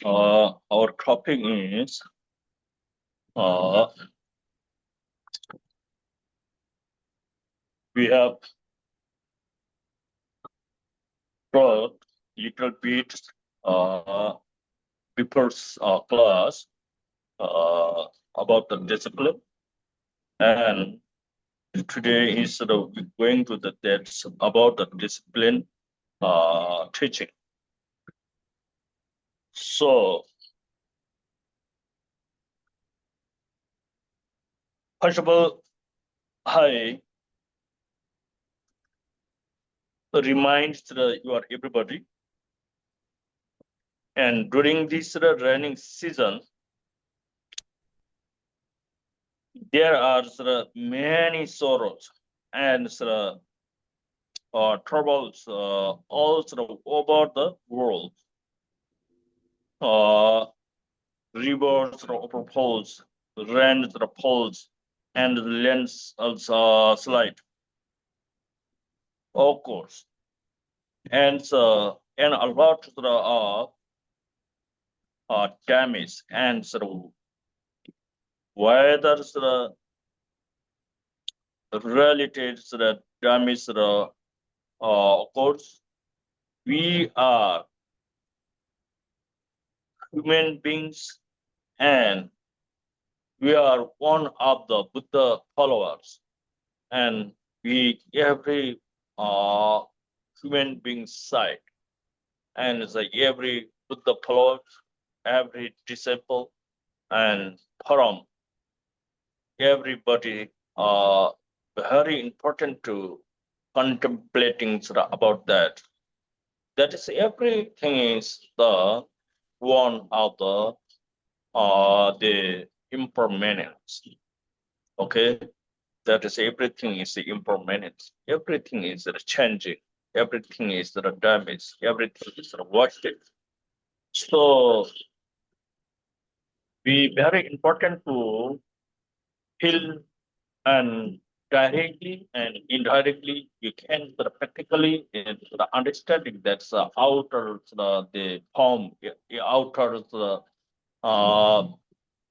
Our topic is we have brought little bit before class about the discipline, and today instead of going to the depths about the discipline teaching. So first of all, I remind you are everybody, and during this rainy season, there are many sorrows and troubles all over the world. Rivers overflows, rain falls, and landslide, of course, and a lot of damage and whether related damage occurs. We are human beings, and we are one of the Buddha followers, and we every human being side, and every Buddha follower, every disciple, and param, everybody very important to contemplating about that. That is everything is the one of the impermanence. Okay, that is everything is the impermanence. Everything is changing. Everything is the damage. Everything is washed. So be very important to feel, and directly and indirectly you can practically understanding that's outer the form, outer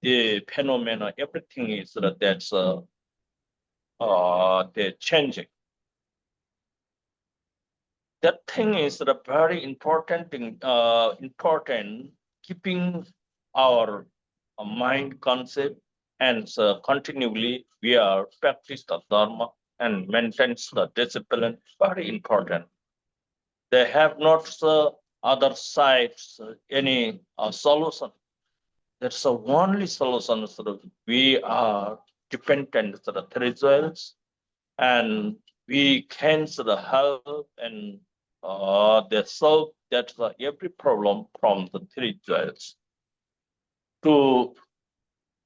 the phenomena, everything is that's the changing. That thing is the very important thing, important keeping our mind concept, and continually we are practice the dharma and maintains the discipline, very important. They have not other sides any solution. That's the only solution. We are dependent on the results, and we can help and they solve that every problem from the three joys. To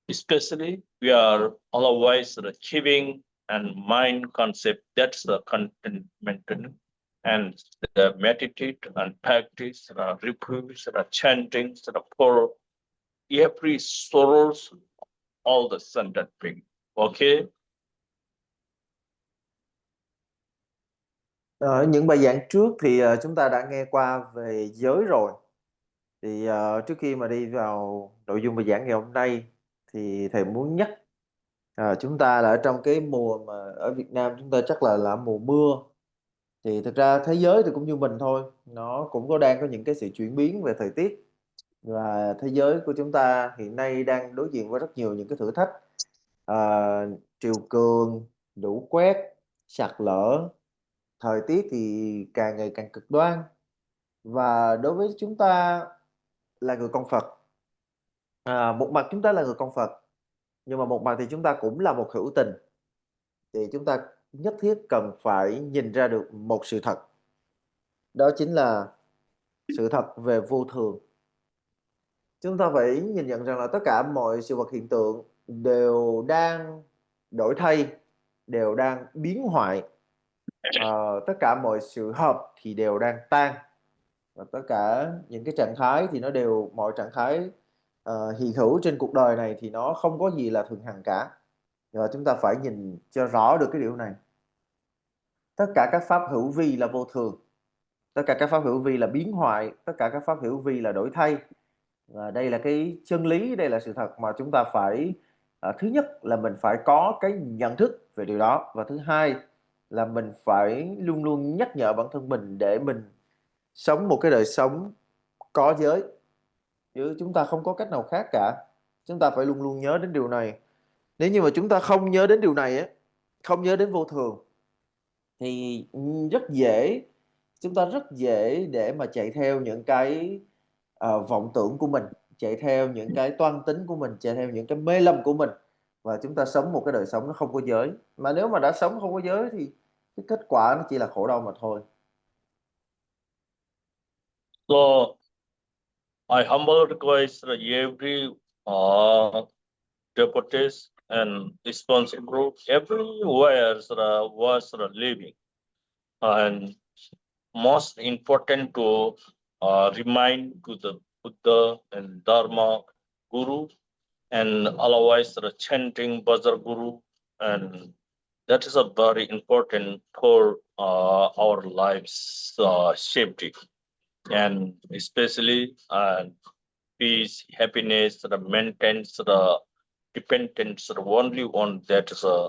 especially we are otherwise keeping and mind concept, that's the contentment, and the meditate and practice, reproduce, chanting for every sorrows, all the sentient thing. Okay. Ở những bài giảng trước thì chúng ta đã nghe qua về giới rồi. Thì trước khi mà đi vào nội dung bài giảng ngày hôm nay thì thầy muốn nhắc chúng ta là ở trong cái mùa mà ở Việt Nam chúng ta chắc là mùa mưa. Thì thực ra thế giới thì cũng như mình thôi, nó cũng đang có những cái sự chuyển biến về thời tiết, và thế giới của chúng ta hiện nay đang đối diện với rất nhiều những cái thử thách, triều cường, lũ quét, sạt lở, thời tiết thì càng ngày càng cực đoan. Và đối với chúng ta là người con Phật, một mặt chúng ta là người con Phật, nhưng mà một mặt thì chúng ta cũng là một hữu tình, thì chúng ta nhất thiết cần phải nhìn ra được một sự thật, đó chính là sự thật về vô thường. Chúng ta phải nhìn nhận rằng là tất cả mọi sự vật hiện tượng đều đang đổi thay, đều đang biến hoại, tất cả mọi sự hợp thì đều đang tan, và tất cả những cái trạng thái thì nó đều, mọi trạng thái hiện hữu trên cuộc đời này thì nó không có gì là thường hằng cả. Và chúng ta phải nhìn cho rõ được cái điều này. Tất cả các pháp hữu vi là vô thường, tất cả các pháp hữu vi là biến hoại, tất cả các pháp hữu vi là đổi thay. Và đây là cái chân lý, đây là sự thật mà chúng ta phải thứ nhất là mình phải có cái nhận thức về điều đó, và thứ hai là mình phải luôn luôn nhắc nhở bản thân mình để mình sống một cái đời sống có giới, chứ chúng ta không có cách nào khác cả. Chúng ta phải luôn luôn nhớ đến điều này. Nếu như mà chúng ta không nhớ đến điều này á, không nhớ đến vô thường, thì rất dễ, chúng ta rất dễ để mà chạy theo những cái vọng tưởng của mình, chạy theo những cái toan tính của mình, chạy theo những cái mê lầm của mình, và chúng ta sống một cái đời sống nó không có giới. Mà nếu mà đã sống không có giới thì cái kết quả nó chỉ là khổ đau mà thôi. So I humble request every devotees and responsible group everywhere was living, and most important to remind to the Buddha and Dharma Guru, and otherwise the chanting Bhajar Guru, and that is a very important for our lives safety, and especially peace, happiness, the maintenance, the dependence, the only one that is a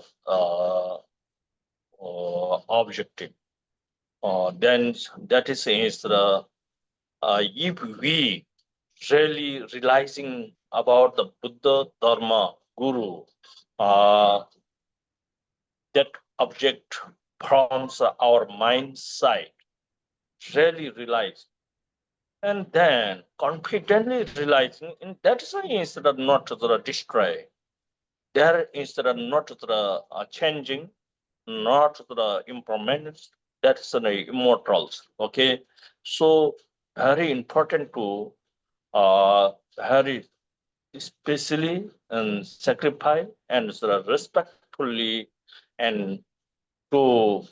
objective. Then that is the if we really realizing about the Buddha, Dharma, Guru, that object from our mind side, really realize, and then confidently realizing, in that is instead of not to the destroy, there instead of not to the changing, not to the impermanence, that's the immortals. Okay, so very important to very especially and sacrifice and sort of respectfully and to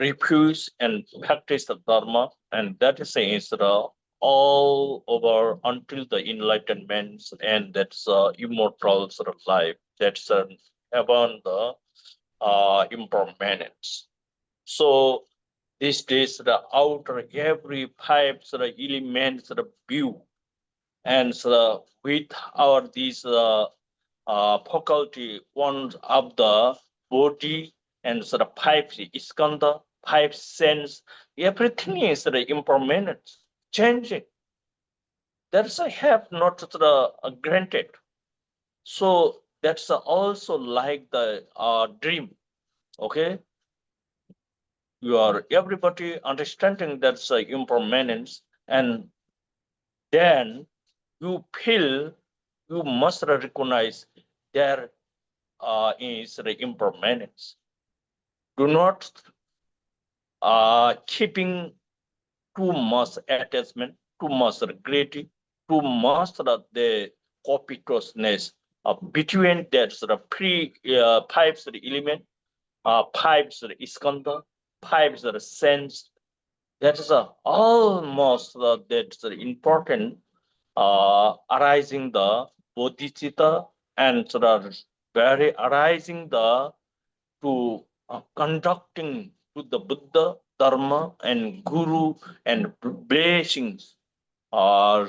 refuse and practice the dharma, and that is instead of all over until the enlightenment, and that's immortal sort of life, that's above the impermanence. So these days the outer every five sort of elements sort of view, and so with our these faculty one of the body, and sort of five skanda, five sense, everything is sort of impermanent, changing. That's I have not sort of granted. So that's also like the dream. Okay, you are everybody understanding that's impermanence, and then you feel you must recognize there is the impermanence. Do not keeping too much attachment, too much regret, too much the copiousness between that sort of five sort of element, five sort of skanda, five sort of sense. That is almost that's important arising the bodhicitta, and sort of very arising the to conducting to the Buddha, Dharma, and Guru, and blessings, or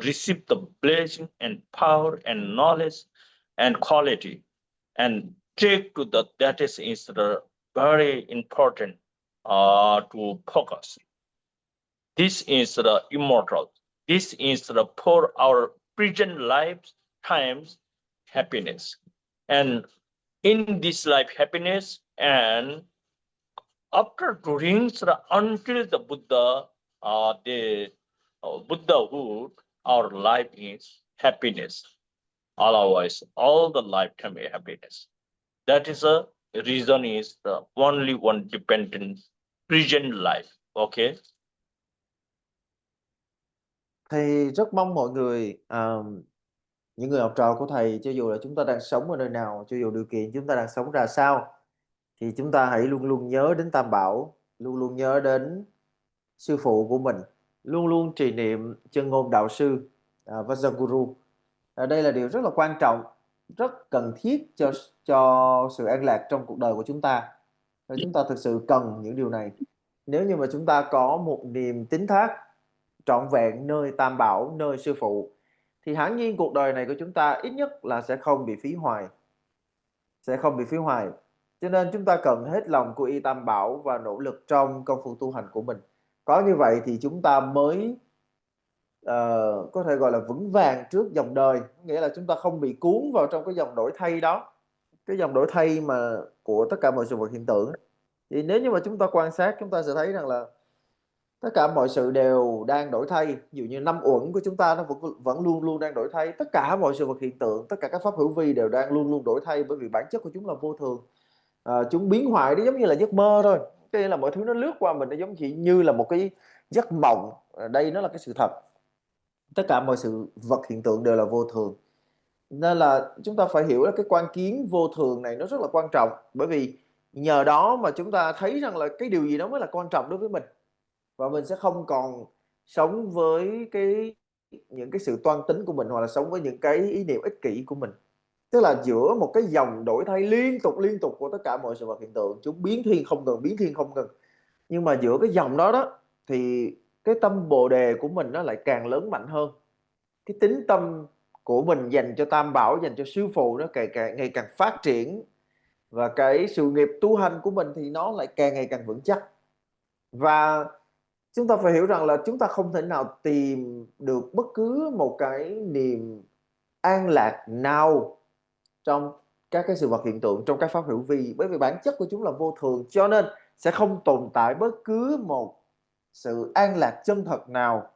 receive the blessing and power and knowledge and quality, and take to the that is the very important to focus. This is the immortal. This is the for our present lives times happiness, and in this life happiness, and after doing until the Buddha, the Buddhahood, our life is happiness. Otherwise, all the lifetime is happiness. That is a reason is the only one dependent present life. Okay. Thầy rất mong mọi người, những người học trò của thầy, cho dù là chúng ta đang sống ở nơi nào, cho dù điều kiện chúng ta đang sống ra sao, thì chúng ta hãy luôn luôn nhớ đến Tam Bảo, luôn luôn nhớ đến sư phụ của mình, luôn luôn trì niệm chân ngôn đạo sư Vajraguru. Đây là điều rất là quan trọng, rất cần thiết cho sự an lạc trong cuộc đời của chúng ta. Và chúng ta thực sự cần những điều này. Nếu như mà chúng ta có một niềm tín thác trọn vẹn nơi Tam Bảo, nơi sư phụ, thì hẳn nhiên cuộc đời này của chúng ta ít nhất là sẽ không bị phí hoài. Sẽ không bị phí hoài. Cho nên chúng ta cần hết lòng quy y Tam Bảo và nỗ lực trong công phu tu hành của mình. Có như vậy thì chúng ta mới có thể gọi là vững vàng trước dòng đời, nghĩa là chúng ta không bị cuốn vào trong cái dòng đổi thay đó, cái dòng đổi thay mà của tất cả mọi sự vật hiện tượng. Thì nếu như mà chúng ta quan sát, chúng ta sẽ thấy rằng là tất cả mọi sự đều đang đổi thay. Ví dụ như năm uẩn của chúng ta nó vẫn luôn luôn đang đổi thay. Tất cả mọi sự vật hiện tượng, tất cả các pháp hữu vi đều đang luôn luôn đổi thay, bởi vì bản chất của chúng là vô thường. Chúng biến hoại, nó giống như là giấc mơ thôi. Cho nên là mọi thứ nó lướt qua mình, nó giống chỉ như là một cái giấc mộng. Đây nó là cái sự thật. Tất cả mọi sự vật hiện tượng đều là vô thường. Nên là chúng ta phải hiểu là cái quan kiến vô thường này nó rất là quan trọng, bởi vì nhờ đó mà chúng ta thấy rằng là cái điều gì đó mới là quan trọng đối với mình, và mình sẽ không còn sống với những cái sự toan tính của mình, hoặc là sống với những cái ý niệm ích kỷ của mình. Tức là giữa một cái dòng đổi thay liên tục của tất cả mọi sự vật hiện tượng, chúng biến thiên không ngừng, biến thiên không ngừng, nhưng mà giữa cái dòng đó đó thì cái tâm bồ đề của mình nó lại càng lớn mạnh hơn. Cái tính tâm của mình dành cho Tam Bảo, dành cho sư phụ nó ngày càng phát triển, và cái sự nghiệp tu hành của mình thì nó lại càng ngày càng vững chắc. Và chúng ta phải hiểu rằng là chúng ta không thể nào tìm được bất cứ một cái niềm an lạc nào trong các cái sự vật hiện tượng, trong các pháp hữu vi, bởi vì bản chất của chúng là vô thường, cho nên sẽ không tồn tại bất cứ một sự an lạc chân thật nào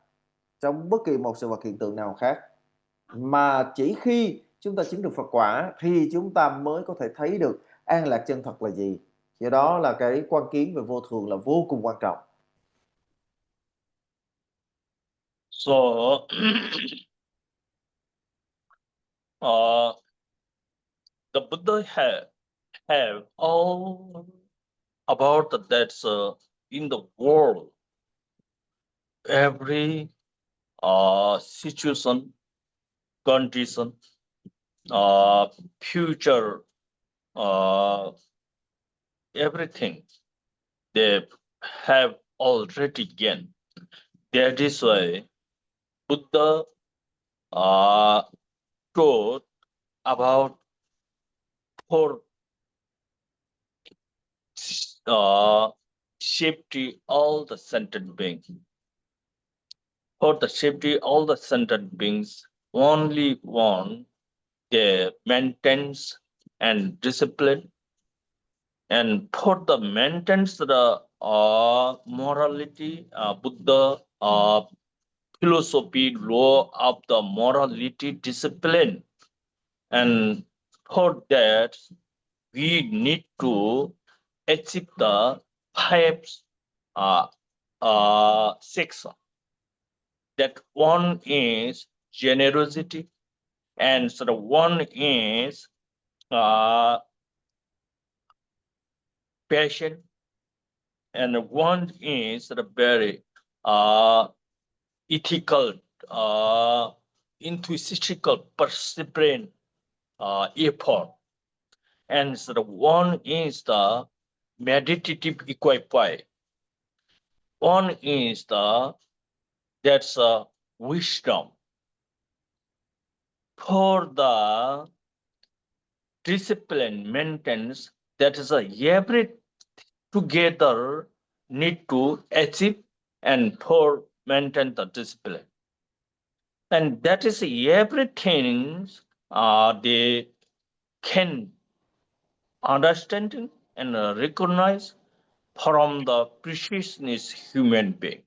trong bất kỳ một sự vật hiện tượng nào khác. Mà chỉ khi chúng ta chứng được Phật quả thì chúng ta mới có thể thấy được an lạc chân thật là gì. Do đó là cái quan kiến về vô thường là vô cùng quan trọng. So, the Buddha have all about that in the world, every situation, condition, future, everything they have already gained. That is why Buddha taught about for safety all the sentient beings. For the safety all the sentient beings, only one they maintains and discipline, and for the maintenance the morality, Buddha philosophy law of the morality discipline, and for that we need to achieve the five six. That one is generosity, and so the one is passion, and one is the very ethical, enthusiastical, perseverant effort, and so the one is the meditative equipoise. One is that's wisdom. For the discipline maintenance, that is every together need to achieve and for maintain the discipline. And that is everything they can understand and recognize from the preciousness human being.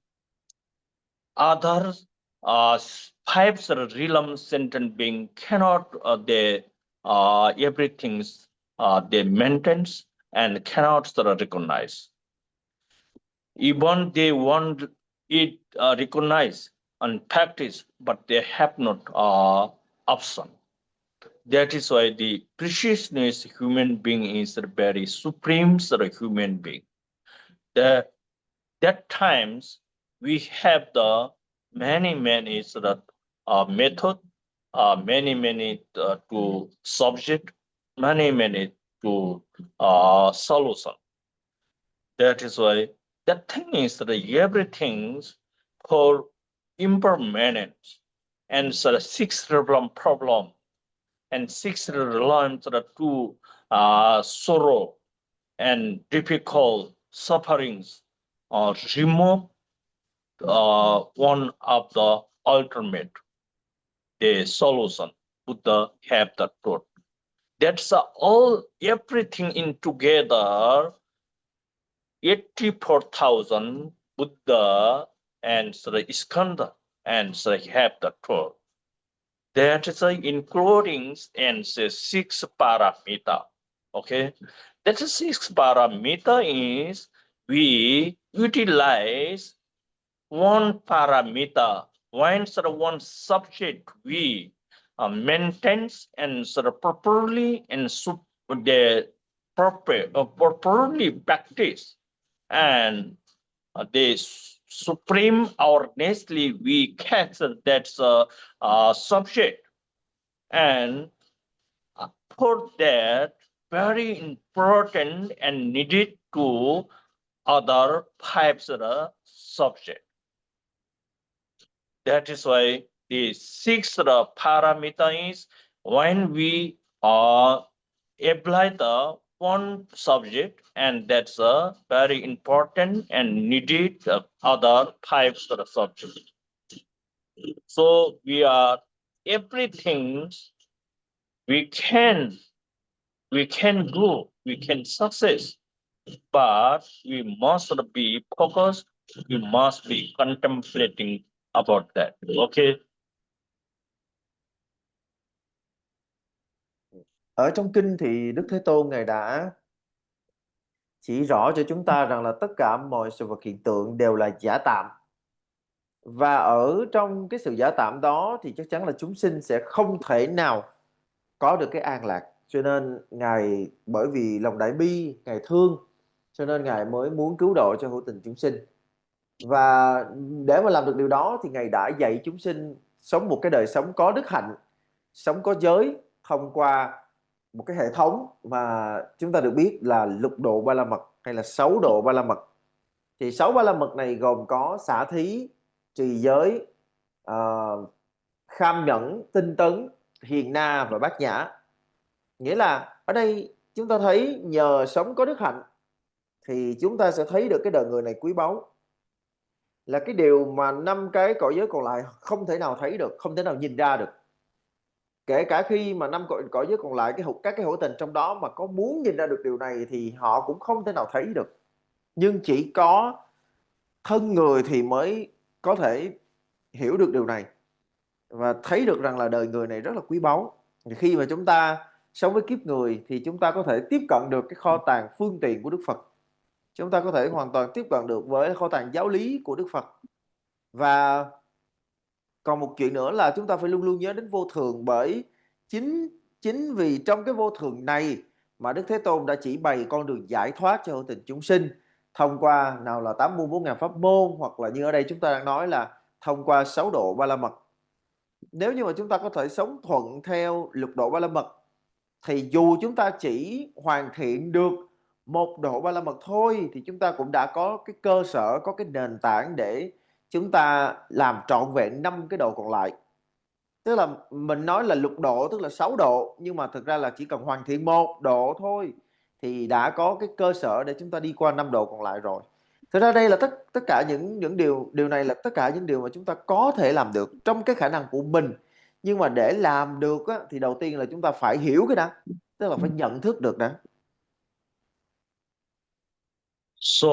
Others, five realm sentient being cannot they everything's they maintains and cannot recognize. Even they want it recognize and practice, but they have not option. That is why the preciousness human being is the very supreme human being. That times we have the many method, many to subject, many to solution. That is why that thing is that everything for impermanent, and the six problem, and six relevant to sorrow and difficult sufferings, remove one of the ultimate the solution. Buddha have the truth. That's all, everything in together. 84,000 Buddha and Iskanda and have the truth. That is including and six paramita. Okay, that six paramita is we utilize one paramita, one subject we maintains and properly and the properly practice, and the supreme honestly we catch that's a subject, and for that very important and needed to other five subject. That is why the sixth parameter is when we apply the one subject, and that's a very important and needed other five subjects. So we are everything we can do, we can success, but we must be focused, we must be contemplating about that. Okay. Ở trong kinh thì Đức Thế Tôn Ngài đã chỉ rõ cho chúng ta rằng là tất cả mọi sự vật hiện tượng đều là giả tạm. Và ở trong cái sự giả tạm đó thì chắc chắn là chúng sinh sẽ không thể nào có được cái an lạc. Cho nên Ngài bởi vì lòng đại bi, Ngài thương, cho nên Ngài mới muốn cứu độ cho hữu tình chúng sinh. Và để mà làm được điều đó thì Ngài đã dạy chúng sinh sống một cái đời sống có đức hạnh, sống có giới thông qua một cái hệ thống mà chúng ta được biết là lục độ ba la mật hay là 6 độ ba la mật. Thì 6 ba la mật này gồm có xả thí, trì giới, kham nhẫn, tinh tấn, hiền na và bát nhã. Nghĩa là ở đây chúng ta thấy nhờ sống có đức hạnh thì chúng ta sẽ thấy được cái đời người này quý báu, là cái điều mà 5 cái cõi giới còn lại không thể nào thấy được, không thể nào nhìn ra được. Kể cả khi mà 5 cõi giới còn lại các cái hữu tình trong đó mà có muốn nhìn ra được điều này thì họ cũng không thể nào thấy được. Nhưng chỉ có thân người thì mới có thể hiểu được điều này và thấy được rằng là đời người này rất là quý báu. Khi mà chúng ta sống với kiếp người thì chúng ta có thể tiếp cận được cái kho tàng phương tiện của Đức Phật. Chúng ta có thể hoàn toàn tiếp cận được với kho tàng giáo lý của Đức Phật. Và còn một chuyện nữa là chúng ta phải luôn luôn nhớ đến vô thường, bởi chính vì trong cái vô thường này mà Đức Thế Tôn đã chỉ bày con đường giải thoát cho hữu tình chúng sinh thông qua nào là 84.000 pháp môn, hoặc là như ở đây chúng ta đang nói là thông qua 6 độ ba la mật. Nếu như mà chúng ta có thể sống thuận theo lục độ ba la mật thì dù chúng ta chỉ hoàn thiện được một độ ba la mật thôi thì chúng ta cũng đã có cái cơ sở, có cái nền tảng để chúng ta làm trọn vẹn 5 cái độ còn lại. Tức là mình nói là lục độ tức là 6 độ, nhưng mà thực ra là chỉ cần hoàn thiện một độ thôi thì đã có cái cơ sở để chúng ta đi qua 5 độ còn lại rồi. Thực ra đây là tất cả những điều này là tất cả những điều mà chúng ta có thể làm được trong cái khả năng của mình. Nhưng mà để làm được á, thì đầu tiên là chúng ta phải hiểu cái đã, tức là phải nhận thức được đã. So,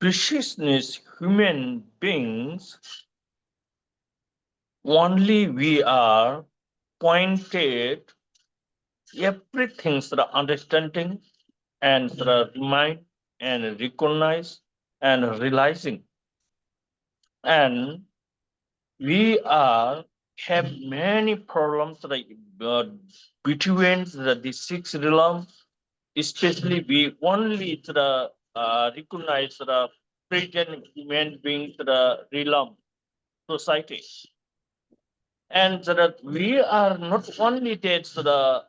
preciousness human beings, only we are pointed everything's the understanding and the remind and recognize and realizing, and we are have many problems between the six realms, especially we only recognize the present human beings the realm society, and that we are not only that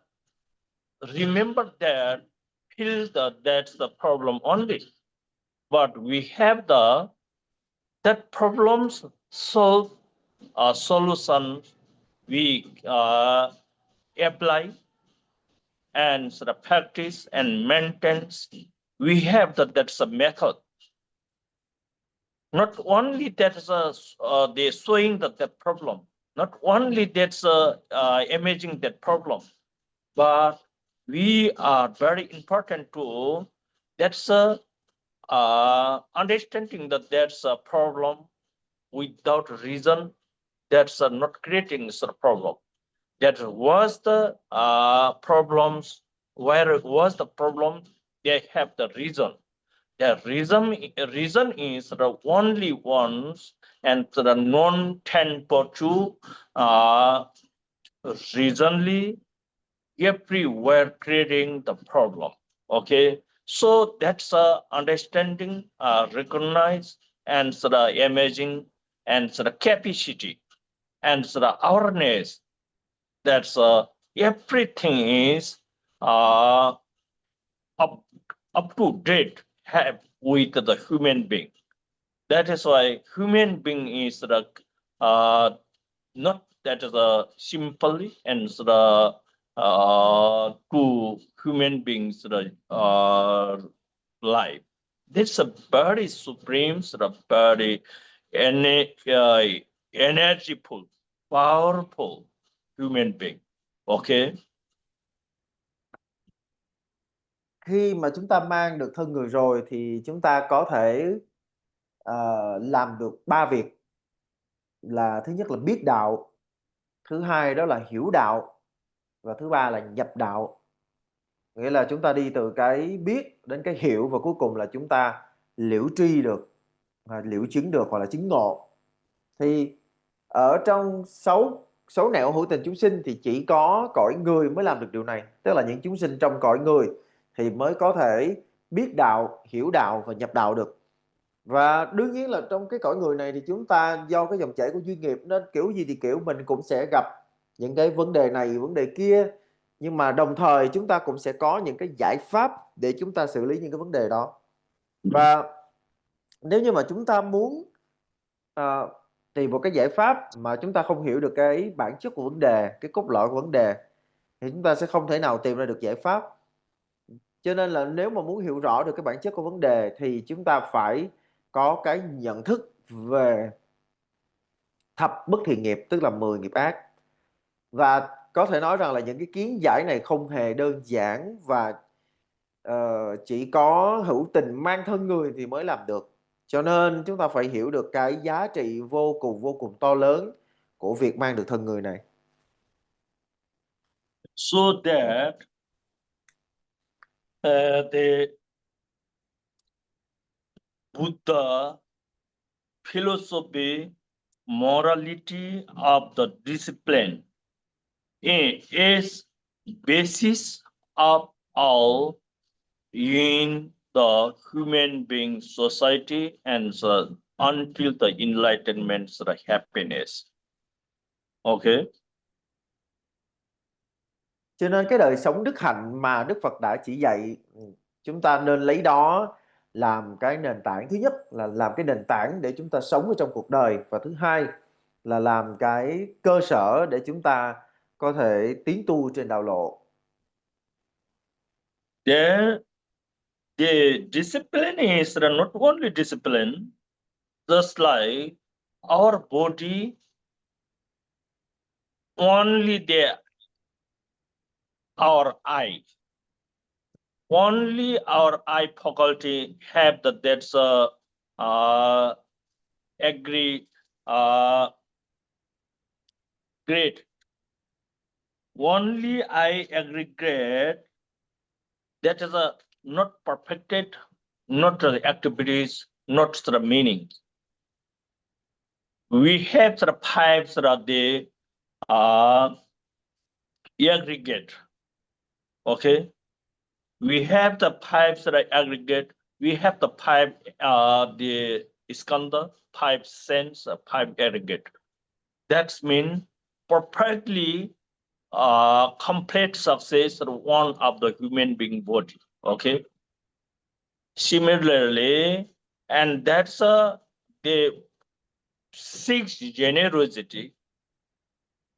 remember that feel that's the problem only, but we have that problems solve solution we apply and sort of practice and maintain. We have that's a method. Not only that is they showing that problem. Not only that's imaging that problem, but we are very important to that's understanding that there's a problem without reason. That's not creating a problem. That was the problems. Where was the problem? They have the reason. The reason is the only ones and the non-10 reasonly everywhere creating the problem. Okay, so that's understanding, recognize, and the imaging, and the capacity, and the awareness. That's everything is up to date have with the human being. That is why human being is the not that is simply and the to human beings life. This a very supreme, very energyful, powerful human being. Okay. Khi mà chúng ta mang được thân người rồi thì chúng ta có thể làm được 3 việc, là thứ nhất là biết đạo, thứ hai đó là hiểu đạo, và thứ ba là nhập đạo. Nghĩa là chúng ta đi từ cái biết đến cái hiểu, và cuối cùng là chúng ta liễu tri được, liễu chứng được, hoặc là chứng ngộ. Thì ở trong sáu nẻo hữu tình chúng sinh thì chỉ có cõi người mới làm được điều này. Tức là những chúng sinh trong cõi người thì mới có thể biết đạo, hiểu đạo và nhập đạo được. Và đương nhiên là trong cái cõi người này thì chúng ta do cái dòng chảy của duyên nghiệp, nên kiểu gì thì kiểu mình cũng sẽ gặp những cái vấn đề này, vấn đề kia. Nhưng mà đồng thời chúng ta cũng sẽ có những cái giải pháp để chúng ta xử lý những cái vấn đề đó. Và nếu như mà chúng ta muốn tìm một cái giải pháp mà chúng ta không hiểu được cái bản chất của vấn đề, cái cốt lõi của vấn đề, thì chúng ta sẽ không thể nào tìm ra được giải pháp. Cho nên là nếu mà muốn hiểu rõ được cái bản chất của vấn đề thì chúng ta phải có cái nhận thức về thập bất thiện nghiệp, tức là 10 nghiệp ác. Và có thể nói rằng là những cái kiến giải này không hề đơn giản, và chỉ có hữu tình mang thân người thì mới làm được. Cho nên chúng ta phải hiểu được cái giá trị vô cùng to lớn của việc mang được thân người này. So that the Buddha philosophy, morality of the discipline is basis of all in the human being society and until the enlightenment, the happiness. Okay. Cho nên cái đời sống đức hạnh mà Đức Phật đã chỉ dạy, chúng ta nên lấy đó làm cái nền tảng. Thứ nhất là làm cái nền tảng để chúng ta sống ở trong cuộc đời, và thứ hai là làm cái cơ sở để chúng ta có thể tiến tu trên đạo lộ. The discipline is not only discipline, just like our body only our eye. Only our eye faculty have that's great. Only eye aggregate that is not perfected, not the activities, not the meaning. We have the five the aggregate. Okay. We have the five aggregate. We have the five the skanda, five sense, five aggregate. That means perfectly complete success one of the human being body. Okay. Similarly, and that's the six generosity,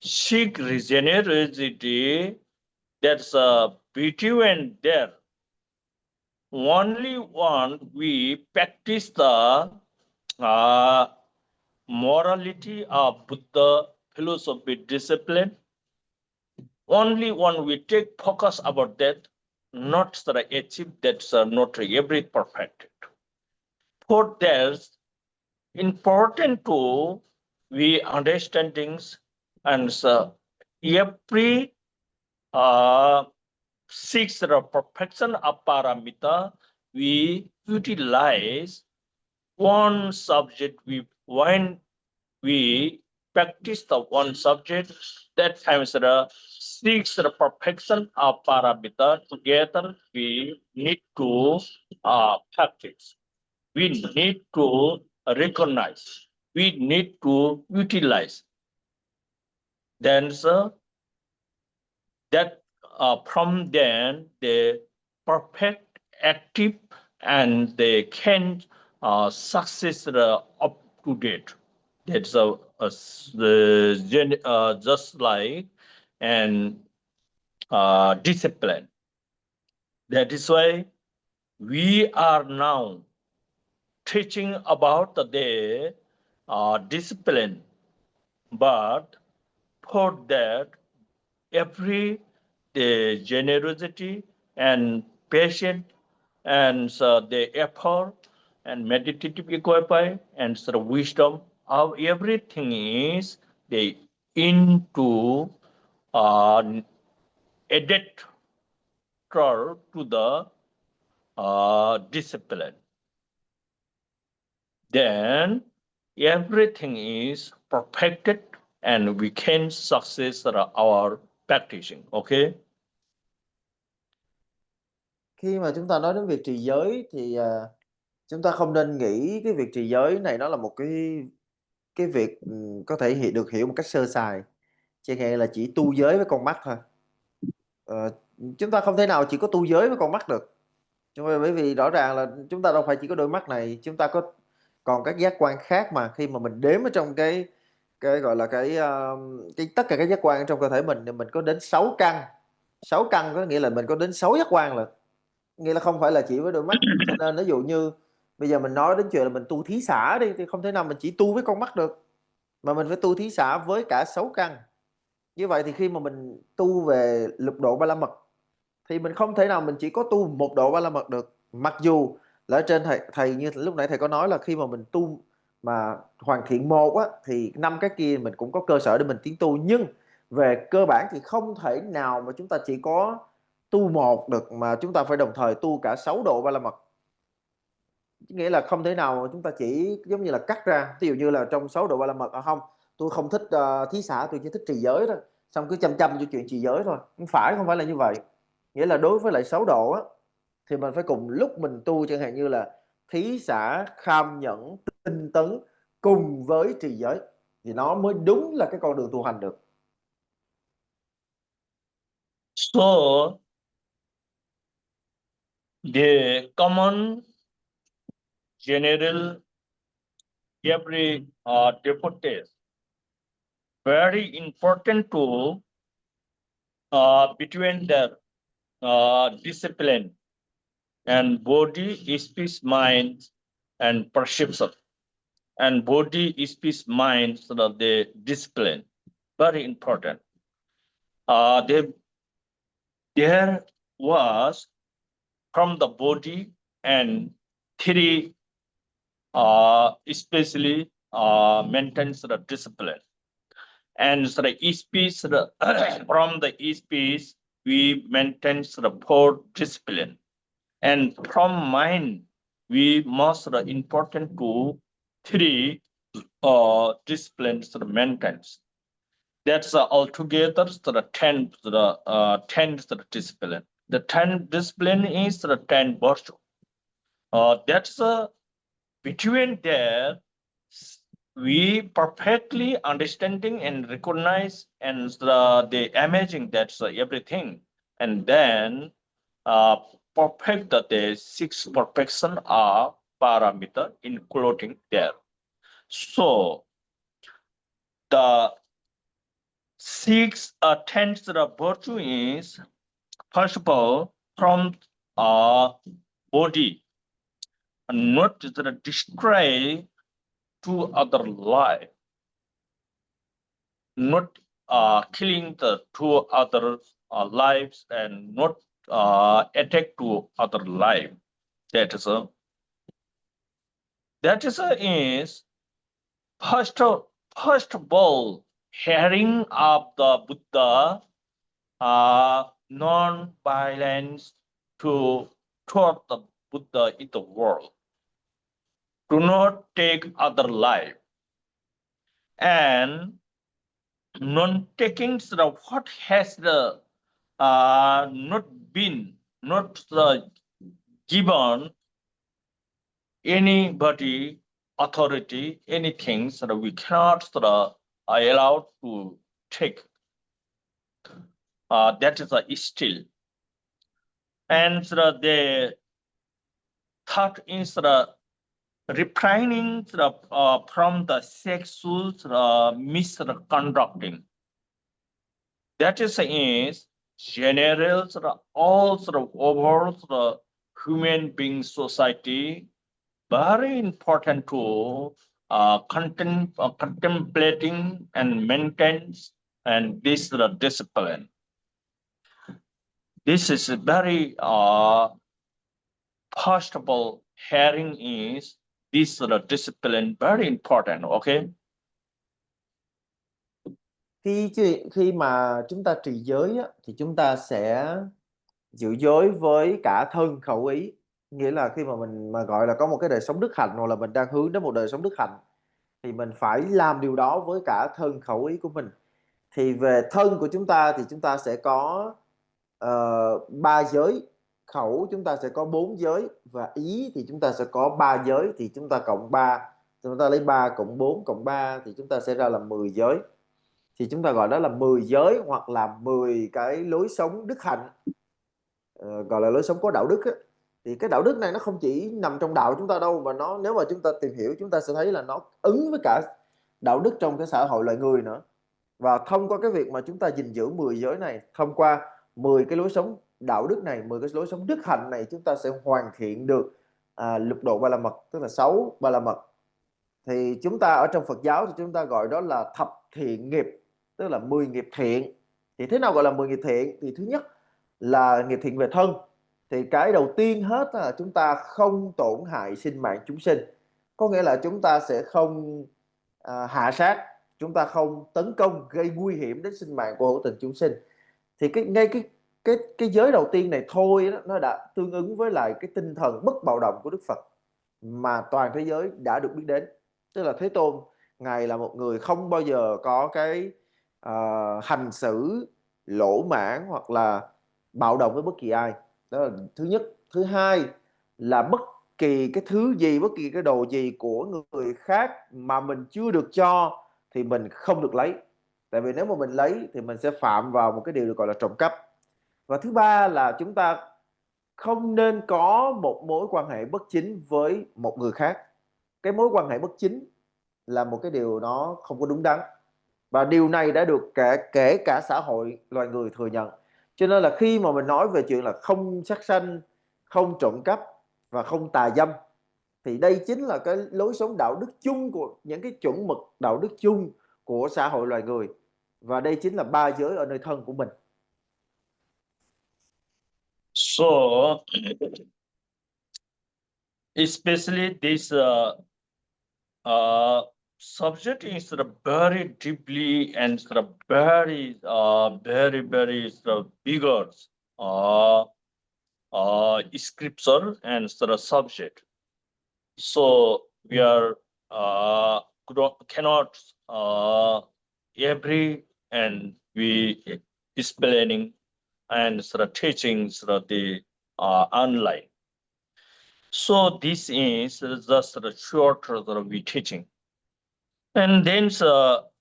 seek generosity. That's between there. Only one we practice the morality of Buddha philosophy discipline. Only one we take focus about that, not the achieve that's not every perfect. For that's important to we understandings and every six the perfection of paramita we utilize one subject when we practice the one subject, that times the six the perfection of paramita together we need to practice. We need to recognize. We need to utilize. Then that from then the perfect active and they can success up to date. That's just like and discipline. That is why we are now teaching about the discipline, but for that every the generosity and patience and the effort and meditative equipment and the wisdom of everything is the into uh, adapt to the discipline. Then everything is perfected and we can success our practicing. Okay. Khi mà chúng ta nói đến việc trì giới thì chúng ta không nên nghĩ cái việc trì giới này nó là một cái việc có thể được hiểu một cách sơ sài, chẳng hạn là chỉ tu giới với con mắt thôi. Chúng ta không thể nào chỉ có tu giới với con mắt được, bởi vì rõ ràng là chúng ta đâu phải chỉ có đôi mắt này, chúng ta còn các giác quan khác, mà khi mà mình đếm ở trong cái gọi là cái tất cả các giác quan trong cơ thể mình thì mình có đến 6 căn. 6 căn có nghĩa là mình có đến 6 giác quan, là nghĩa là không phải là chỉ với đôi mắt. Cho nên ví dụ như bây giờ mình nói đến chuyện là mình tu thí xả đi, thì không thể nào mình chỉ tu với con mắt được, mà mình phải tu thí xả với cả 6 căn. Như vậy thì khi mà mình tu về lục độ ba la mật thì mình không thể nào mình chỉ có tu một độ ba la mật được. Mặc dù là ở trên thầy như lúc nãy thầy có nói là khi mà mình tu mà hoàn thiện một á, thì 5 cái kia mình cũng có cơ sở để mình tiến tu, nhưng về cơ bản thì không thể nào mà chúng ta chỉ có tu một được, mà chúng ta phải đồng thời tu cả 6 độ ba la mật. Nghĩa là không thể nào chúng ta chỉ giống như là cắt ra, ví dụ như là trong 6 độ ba la mật không, tôi không thích thí xả, tôi chỉ thích trì giới thôi, xong cứ chăm cho chuyện trì giới thôi. Không phải là như vậy. Nghĩa là đối với lại 6 độ á, thì mình phải cùng lúc mình tu, chẳng hạn như là thí xả, kham nhẫn, tinh tấn cùng với trì giới, thì nó mới đúng là cái con đường tu hành được. So the common general every devotees very important to between the discipline and body, speech, mind, and perception, and body, speech, mind, so that the discipline very important. There was from the body and three especially maintains the discipline, and the speech from the speech we maintain the four discipline, and from mind we most important to three disciplines the maintenance. That's altogether the 10 the discipline. The 10 discipline is the 10 virtue. That's between there we perfectly understanding and recognize and the imaging that's everything, and then perfect the six perfection are parameter including that. So the six tenets of virtue is, first of all, from body, not to destroy to other life, not killing the two other lives, and not attack to other life. That is first of all, hearing of the Buddha, non-violence toward the Buddha in the world. Do not take other life, and non-taking what has the not given anybody authority, anything that we cannot allow to take. That is still. And the third is refraining from the sexual misconducting. That is general all over human being society, very important to contemplating and maintain and this discipline. This is very first of all, hearing is this discipline very important. Okay. Khi mà chúng ta trì giới á, thì chúng ta sẽ giữ giới với cả thân khẩu ý, nghĩa là khi mà mình mà gọi là có một cái đời sống đức hạnh, hoặc là mình đang hướng đến một đời sống đức hạnh, thì mình phải làm điều đó với cả thân khẩu ý của mình. Thì về thân của chúng ta thì chúng ta sẽ có 3 giới, khẩu chúng ta sẽ có 4 giới, và ý thì chúng ta sẽ có 3 giới. Thì chúng ta cộng 3, chúng ta lấy 3 cộng 4 cộng 3 thì chúng ta sẽ ra là 10 giới. Thì chúng ta gọi đó là 10 giới, hoặc là 10 cái lối sống đức hạnh, gọi là lối sống có đạo đức á. Thì cái đạo đức này nó không chỉ nằm trong đạo chúng ta đâu, mà nó, nếu mà chúng ta tìm hiểu, chúng ta sẽ thấy là nó ứng với cả đạo đức trong cái xã hội loài người nữa. Và thông qua cái việc mà chúng ta gìn giữ 10 giới này, thông qua 10 cái lối sống đạo đức này, 10 cái lối sống đức hạnh này, chúng ta sẽ hoàn thiện được lục độ ba la mật, tức là 6 ba la mật. Thì chúng ta ở trong Phật giáo thì chúng ta gọi đó là thập thiện nghiệp, tức là 10 nghiệp thiện. Thì thế nào gọi là 10 nghiệp thiện? Thì thứ nhất là nghiệp thiện về thân. Thì cái đầu tiên hết là chúng ta không tổn hại sinh mạng chúng sinh. Có nghĩa là chúng ta sẽ không hạ sát, chúng ta không tấn công gây nguy hiểm đến sinh mạng của hữu tình chúng sinh. Thì cái giới đầu tiên này thôi đó, nó đã tương ứng với lại cái tinh thần bất bạo động của Đức Phật mà toàn thế giới đã được biết đến. Tức là Thế Tôn, Ngài là một người không bao giờ có cái hành xử lỗ mãng hoặc là bạo động với bất kỳ ai. Đó là thứ nhất. Thứ hai là bất kỳ cái thứ gì, bất kỳ cái đồ gì của người khác mà mình chưa được cho thì mình không được lấy. Tại vì nếu mà mình lấy thì mình sẽ phạm vào một cái điều được gọi là trộm cắp. Và thứ ba là chúng ta không nên có một mối quan hệ bất chính với một người khác. Cái mối quan hệ bất chính là một cái điều nó không có đúng đắn. Và điều này đã được kể cả xã hội loài người thừa nhận. Cho nên là khi mà mình nói về chuyện là không sát sanh, không trộm cắp và không tà dâm, thì đây chính là cái lối sống đạo đức chung, của những cái chuẩn mực đạo đức chung của xã hội loài người. Và đây chính là 3 giới ở nơi thân của mình. So, especially this subject is very deeply and very bigger scripture and subject. So we are cannot every and we explaining and teaching the online. So this is just a short we teaching, and then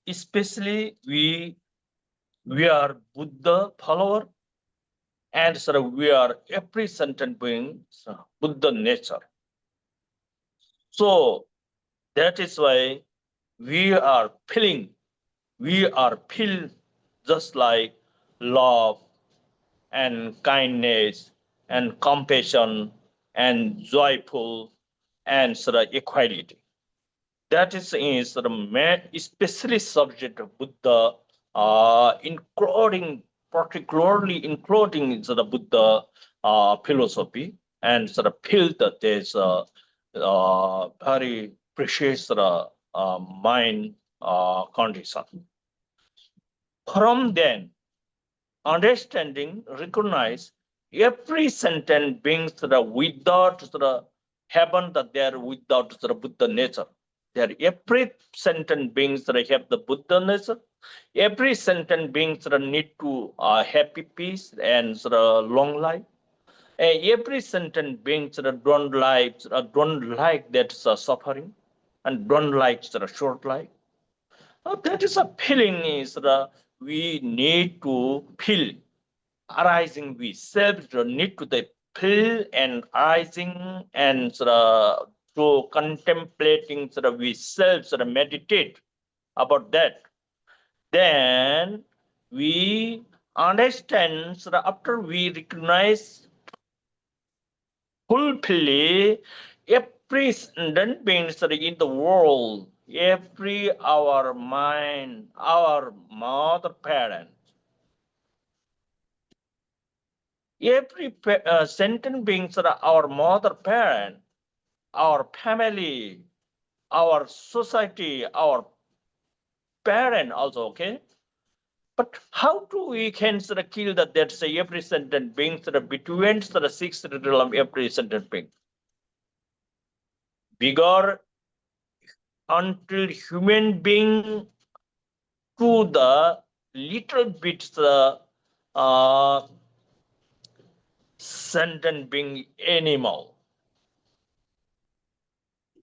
especially we are Buddha follower, and we are every sentient being Buddha nature. So that is why we are feeling just like love and kindness and compassion and joyful and sort of equality. That is the main, especially subject of Buddha, particularly including the Buddha philosophy, and sort of feel that there's a very precious mind condition. From then, understanding, recognize every sentence being without heaven, that they are without Buddha nature. There every sentence beings have the Buddha nature. Every sentence beings need to happy peace and long life. Every sentence beings don't like that suffering and don't like short life. That is a feeling is we need to feel arising we self need to the feel and arising and to contemplating we self meditate about that. Then we understand after we recognize fully every sentient being in the world, every our mind, our mother parent, every sentient beings are our mother parent, our family, our society, our parent also, okay? But how do we can kill that say every sentient being between the six realm every sentient being? Bigger until human being to the little bit sentient being animal.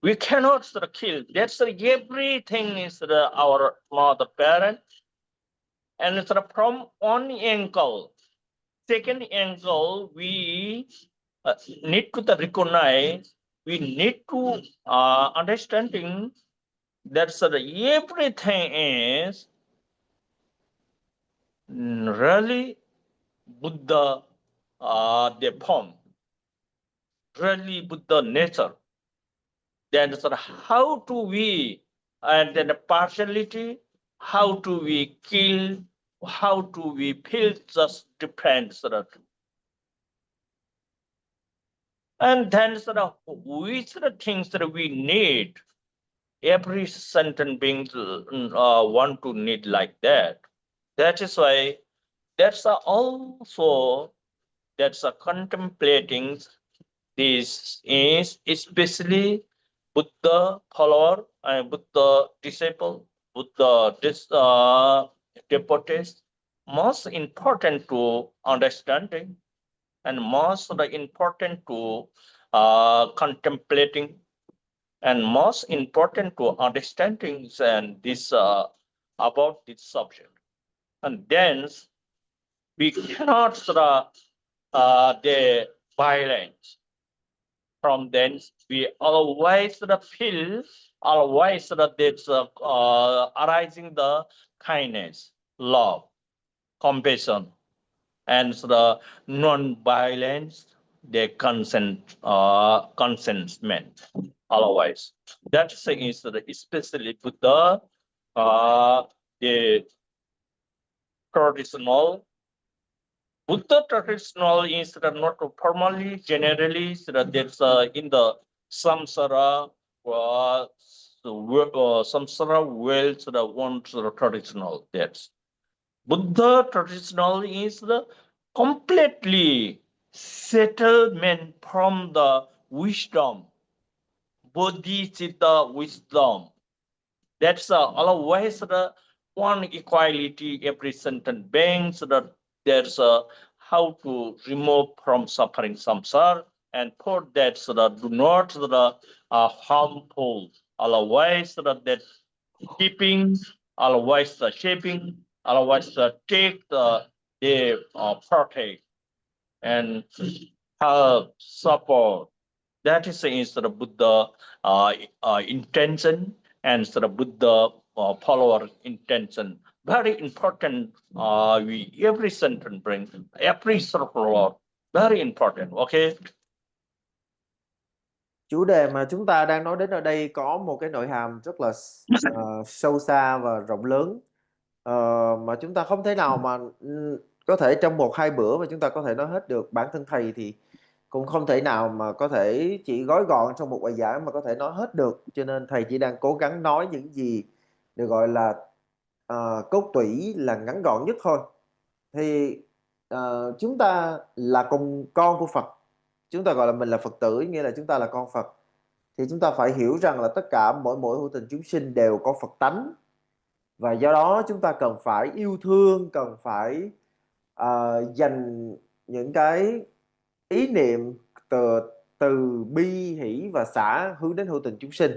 We cannot kill. That's everything is our mother parent. And from one angle, second angle, we need to recognize, we need to understanding that everything is really Buddha the form, really Buddha nature. Then how do we, and then the partiality, how do we kill, how do we feel just different and then which things that we need, every sentient being want to need like that. That is why that's also that's contemplating this is especially Buddha follower and Buddha disciple, Buddha devotees, most important to understanding and most important to contemplating and most important to understanding and this about this subject. And then we cannot the violence. From thence we always feel, always that's arising the kindness, love, compassion, and the non-violence, the consentment. Otherwise, that is especially with the traditional Buddha traditional is not formally, generally, there's in the samsara, samsara world, one traditional. That's Buddha traditional is the completely settlement from the wisdom, bodhicitta wisdom. That's always the one equality every sentient being, so that there's how to remove from suffering samsara, and for that so that do not harmful, otherwise so that keeping, otherwise shaping, otherwise take the protect and help support That is the Buddha intention and the Buddha follower intention. Very important. We every sentence bring every circle. Very important. Okay. Chủ đề mà chúng ta đang nói đến ở đây có một cái nội hàm rất là sâu xa và rộng lớn, mà chúng ta không thể nào mà có thể trong 1-2 bữa mà chúng ta có thể nói hết được. Bản thân thầy thì cũng không thể nào mà có thể chỉ gói gọn trong một bài giảng mà có thể nói hết được, cho nên thầy chỉ đang cố gắng nói những gì được gọi là cốt tủy, là ngắn gọn nhất thôi. Thì chúng ta là con của Phật, chúng ta gọi là mình là Phật tử, nghĩa là chúng ta là con Phật, thì chúng ta phải hiểu rằng là tất cả mỗi hữu tình chúng sinh đều có Phật tánh, và do đó chúng ta cần phải yêu thương, cần phải dành những cái ý niệm từ bi, hỷ và xả hướng đến hữu tình chúng sinh.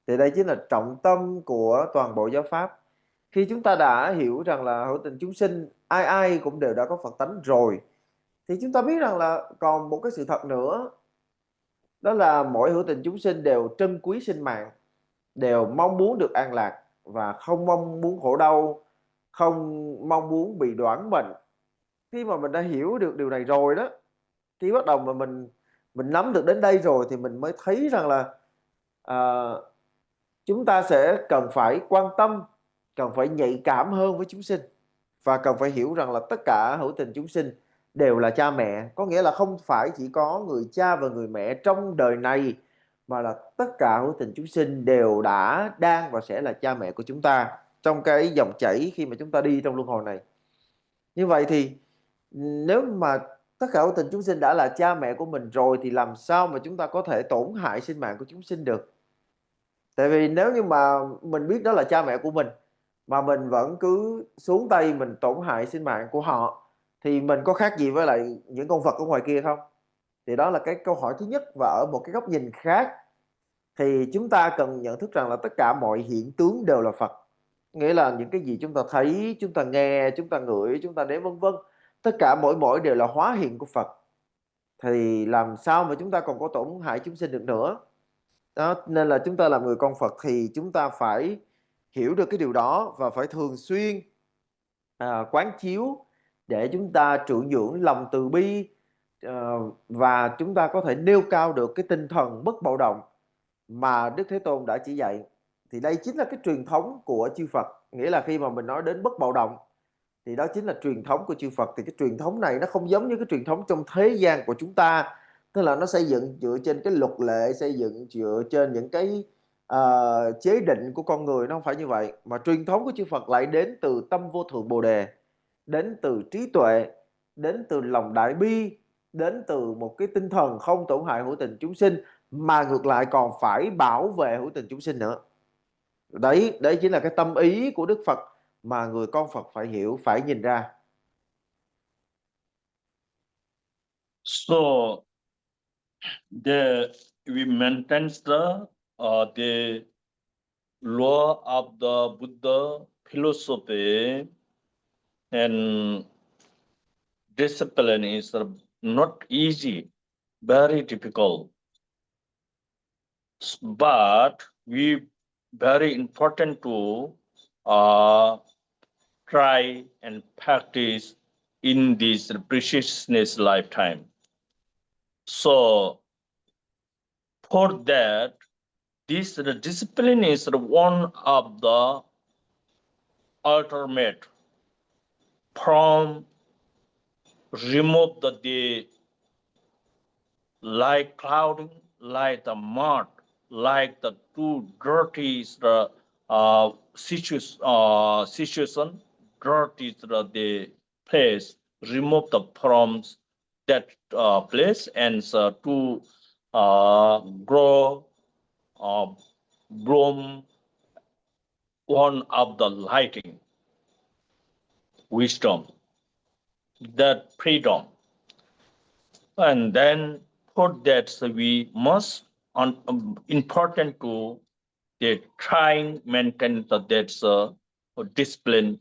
Thì đây chính là trọng tâm của toàn bộ giáo pháp. Khi chúng ta đã hiểu rằng là hữu tình chúng sinh ai ai cũng đều đã có Phật tánh rồi, thì chúng ta biết rằng là còn một cái sự thật nữa, đó là mỗi hữu tình chúng sinh đều trân quý sinh mạng, đều mong muốn được an lạc và không mong muốn khổ đau, không mong muốn bị đoản mệnh. Khi mà mình đã hiểu được điều này rồi đó, khi bắt đầu mà mình nắm được đến đây rồi, thì mình mới thấy rằng là chúng ta sẽ cần phải quan tâm, cần phải nhạy cảm hơn với chúng sinh, và cần phải hiểu rằng là tất cả hữu tình chúng sinh đều là cha mẹ. Có nghĩa là không phải chỉ có người cha và người mẹ trong đời này, mà là tất cả hữu tình chúng sinh đều đã, đang và sẽ là cha mẹ của chúng ta trong cái dòng chảy khi mà chúng ta đi trong luân hồi này. Như vậy thì nếu mà tất cả hữu tình chúng sinh đã là cha mẹ của mình rồi, thì làm sao mà chúng ta có thể tổn hại sinh mạng của chúng sinh được? Tại vì nếu như mà mình biết đó là cha mẹ của mình mà mình vẫn cứ xuống tay mình tổn hại sinh mạng của họ, thì mình có khác gì với lại những con vật ở ngoài kia không? Thì đó là cái câu hỏi thứ nhất. Và ở một cái góc nhìn khác thì chúng ta cần nhận thức rằng là tất cả mọi hiện tướng đều là Phật. Nghĩa là những cái gì chúng ta thấy, chúng ta nghe, chúng ta ngửi, chúng ta nếm vân vân, tất cả mỗi đều là hóa hiện của Phật. Thì làm sao mà chúng ta còn có tổn hại chúng sinh được nữa? Đó, nên là chúng ta làm người con Phật thì chúng ta phải hiểu được cái điều đó, và phải thường xuyên quán chiếu để chúng ta trưởng dưỡng lòng từ bi, và chúng ta có thể nêu cao được cái tinh thần bất bạo động mà Đức Thế Tôn đã chỉ dạy. Thì đây chính là cái truyền thống của chư Phật. Nghĩa là khi mà mình nói đến bất bạo động thì đó chính là truyền thống của chư Phật. Thì cái truyền thống này nó không giống như cái truyền thống trong thế gian của chúng ta, tức là nó xây dựng dựa trên cái luật lệ, xây dựng dựa trên những cái chế định của con người. Nó không phải như vậy, mà truyền thống của chư Phật lại đến từ tâm vô thượng Bồ Đề, đến từ trí tuệ, đến từ lòng đại bi, đến từ một cái tinh thần không tổn hại hữu tình chúng sinh, mà ngược lại còn phải bảo vệ hữu tình chúng sinh nữa. Đấy chính là cái tâm ý của Đức Phật mà người con Phật phải hiểu, phải nhìn ra. So we maintain the law of the Buddha philosophy, and discipline is not easy, very difficult. But we very important to try and practice in this preciousness lifetime. So for that, this discipline is one of the ultimate from remove the like clouding, like the mud, like the too dirty situation, dirty the place, remove the from that place, and to grow, bloom one of the lighting, wisdom, that freedom. And then for that, we must important to the trying maintain that's discipline.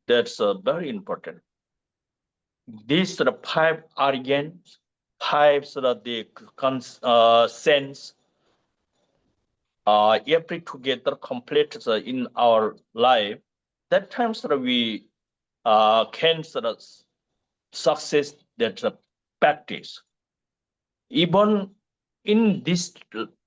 That's very important. These are the 5 arrogance five so that the sense every together complete in our life, that times that we can sort of success that practice. Even in this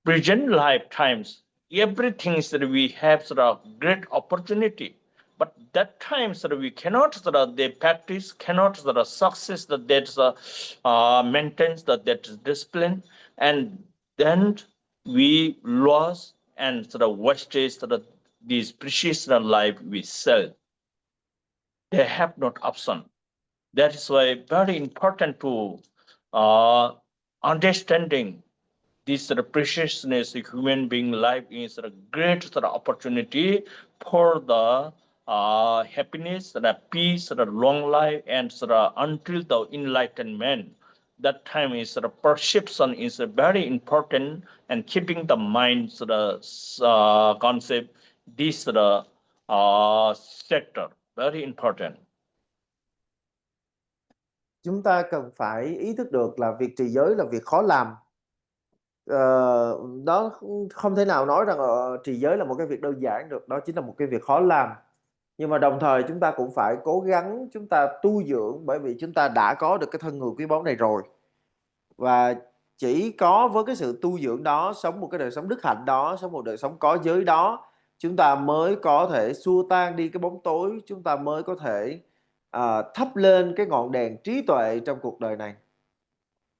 present lifetimes, everything is that we have sort of great opportunity. But that time sort of we cannot sort of the practice, cannot sort of success that maintains that discipline, and then we lose and sort of wastage sort of this precious life we sell. They have not option. That is why very important to understanding this preciousness of human being life is a great opportunity for the happiness, the peace, the long life, and until the enlightenment. That time is perception is very important, and keeping the mind concept this sector very important. Chúng ta cần phải ý thức được là việc trì giới là việc khó làm. Đó không thể nào nói rằng trì giới là một cái việc đơn giản được, đó chính là một cái việc khó làm. Nhưng mà đồng thời chúng ta cũng phải cố gắng chúng ta tu dưỡng, bởi vì chúng ta đã có được cái thân người quý báu này rồi. Và chỉ có với cái sự tu dưỡng đó, sống một cái đời sống đức hạnh đó, sống một đời sống có giới đó, chúng ta mới có thể xua tan đi cái bóng tối, chúng ta mới có thể thắp lên cái ngọn đèn trí tuệ trong cuộc đời này.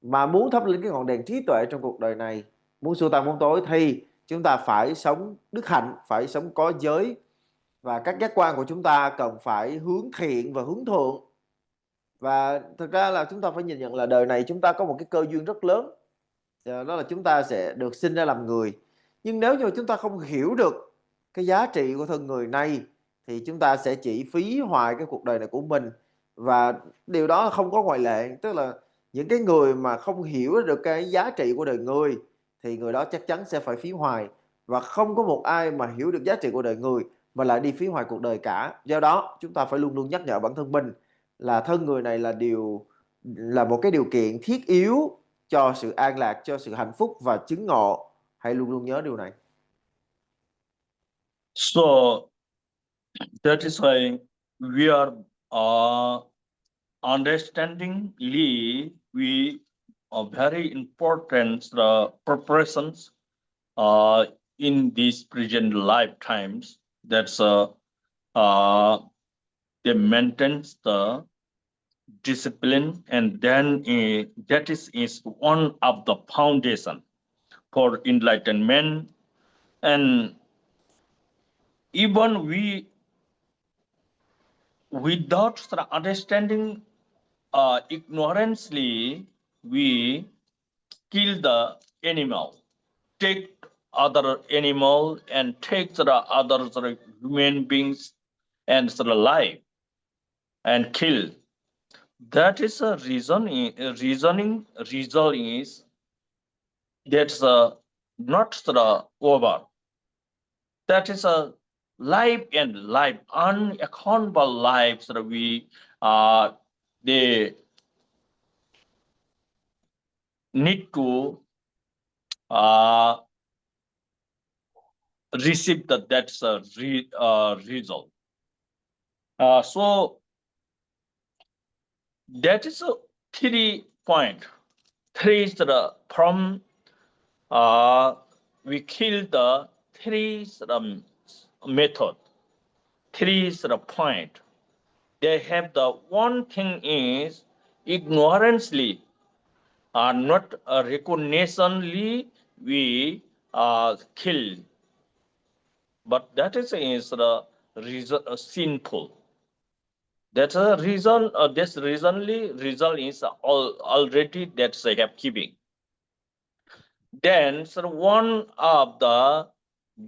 Mà muốn thắp lên cái ngọn đèn trí tuệ trong cuộc đời này, muốn xua tan bóng tối, thì chúng ta phải sống đức hạnh, phải sống có giới, và các giác quan của chúng ta cần phải hướng thiện và hướng thượng. Và thực ra là chúng ta phải nhìn nhận là đời này chúng ta có một cái cơ duyên rất lớn, đó là chúng ta sẽ được sinh ra làm người. Nhưng nếu như chúng ta không hiểu được cái giá trị của thân người này, thì chúng ta sẽ chỉ phí hoài cái cuộc đời này của mình. Và điều đó không có ngoại lệ, tức là những cái người mà không hiểu được cái giá trị của đời người thì người đó chắc chắn sẽ phải phí hoài. Và không có một ai mà hiểu được giá trị của đời người mà lại đi phí hoài cuộc đời cả. Do đó chúng ta phải luôn luôn nhắc nhở bản thân mình là thân người này là một cái điều kiện thiết yếu cho sự an lạc, cho sự hạnh phúc và chứng ngộ. Hãy luôn luôn nhớ điều này. So that is why we are understandingly we are very important preparations in these present lifetimes. That's they maintain the discipline, and then that is one of the foundation for enlightenment. And even we without understanding ignorantly we kill the animal, take other animal and take the other human beings and life and kill. That is a reasoning result is that's not over. That is a life and life, unaccountable lives that we they need to receive that's a result. So that is a 3 point. Three is from we kill the three method. Three is the point. They have the one thing is ignorantly, not recognitionally we kill. But that is the reason sinful. That's a reason. This reasonly result is already that's I have keeping. Then one of the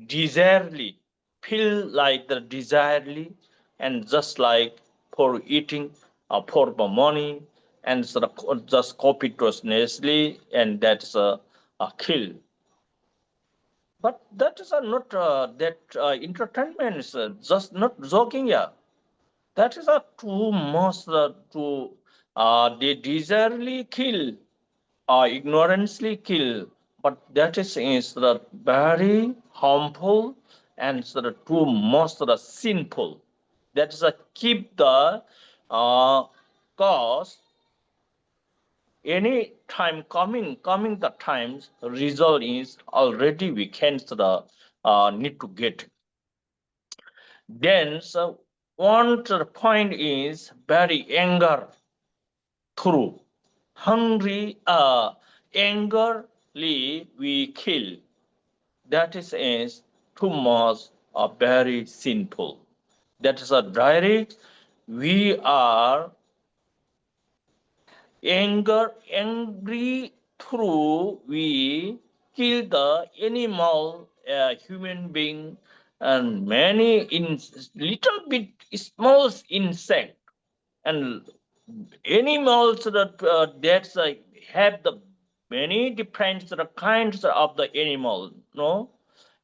desirely feel like the desirely and just like for eating or for the money and just copiously, and that's a kill. But that is not that entertainment is just not joking. Yeah, that is a too much to they desirely kill. ignorantly kill, but that is the very harmful and the too most sinful. That is keep the cause any time coming the times result is already we can need to get. Then one point is very anger through hungry angrily we kill. That is too much very sinful. That is a direct we are angry through we kill the animal, human being, and many in little bit small insect and animals that have the many different kinds of the animal. No,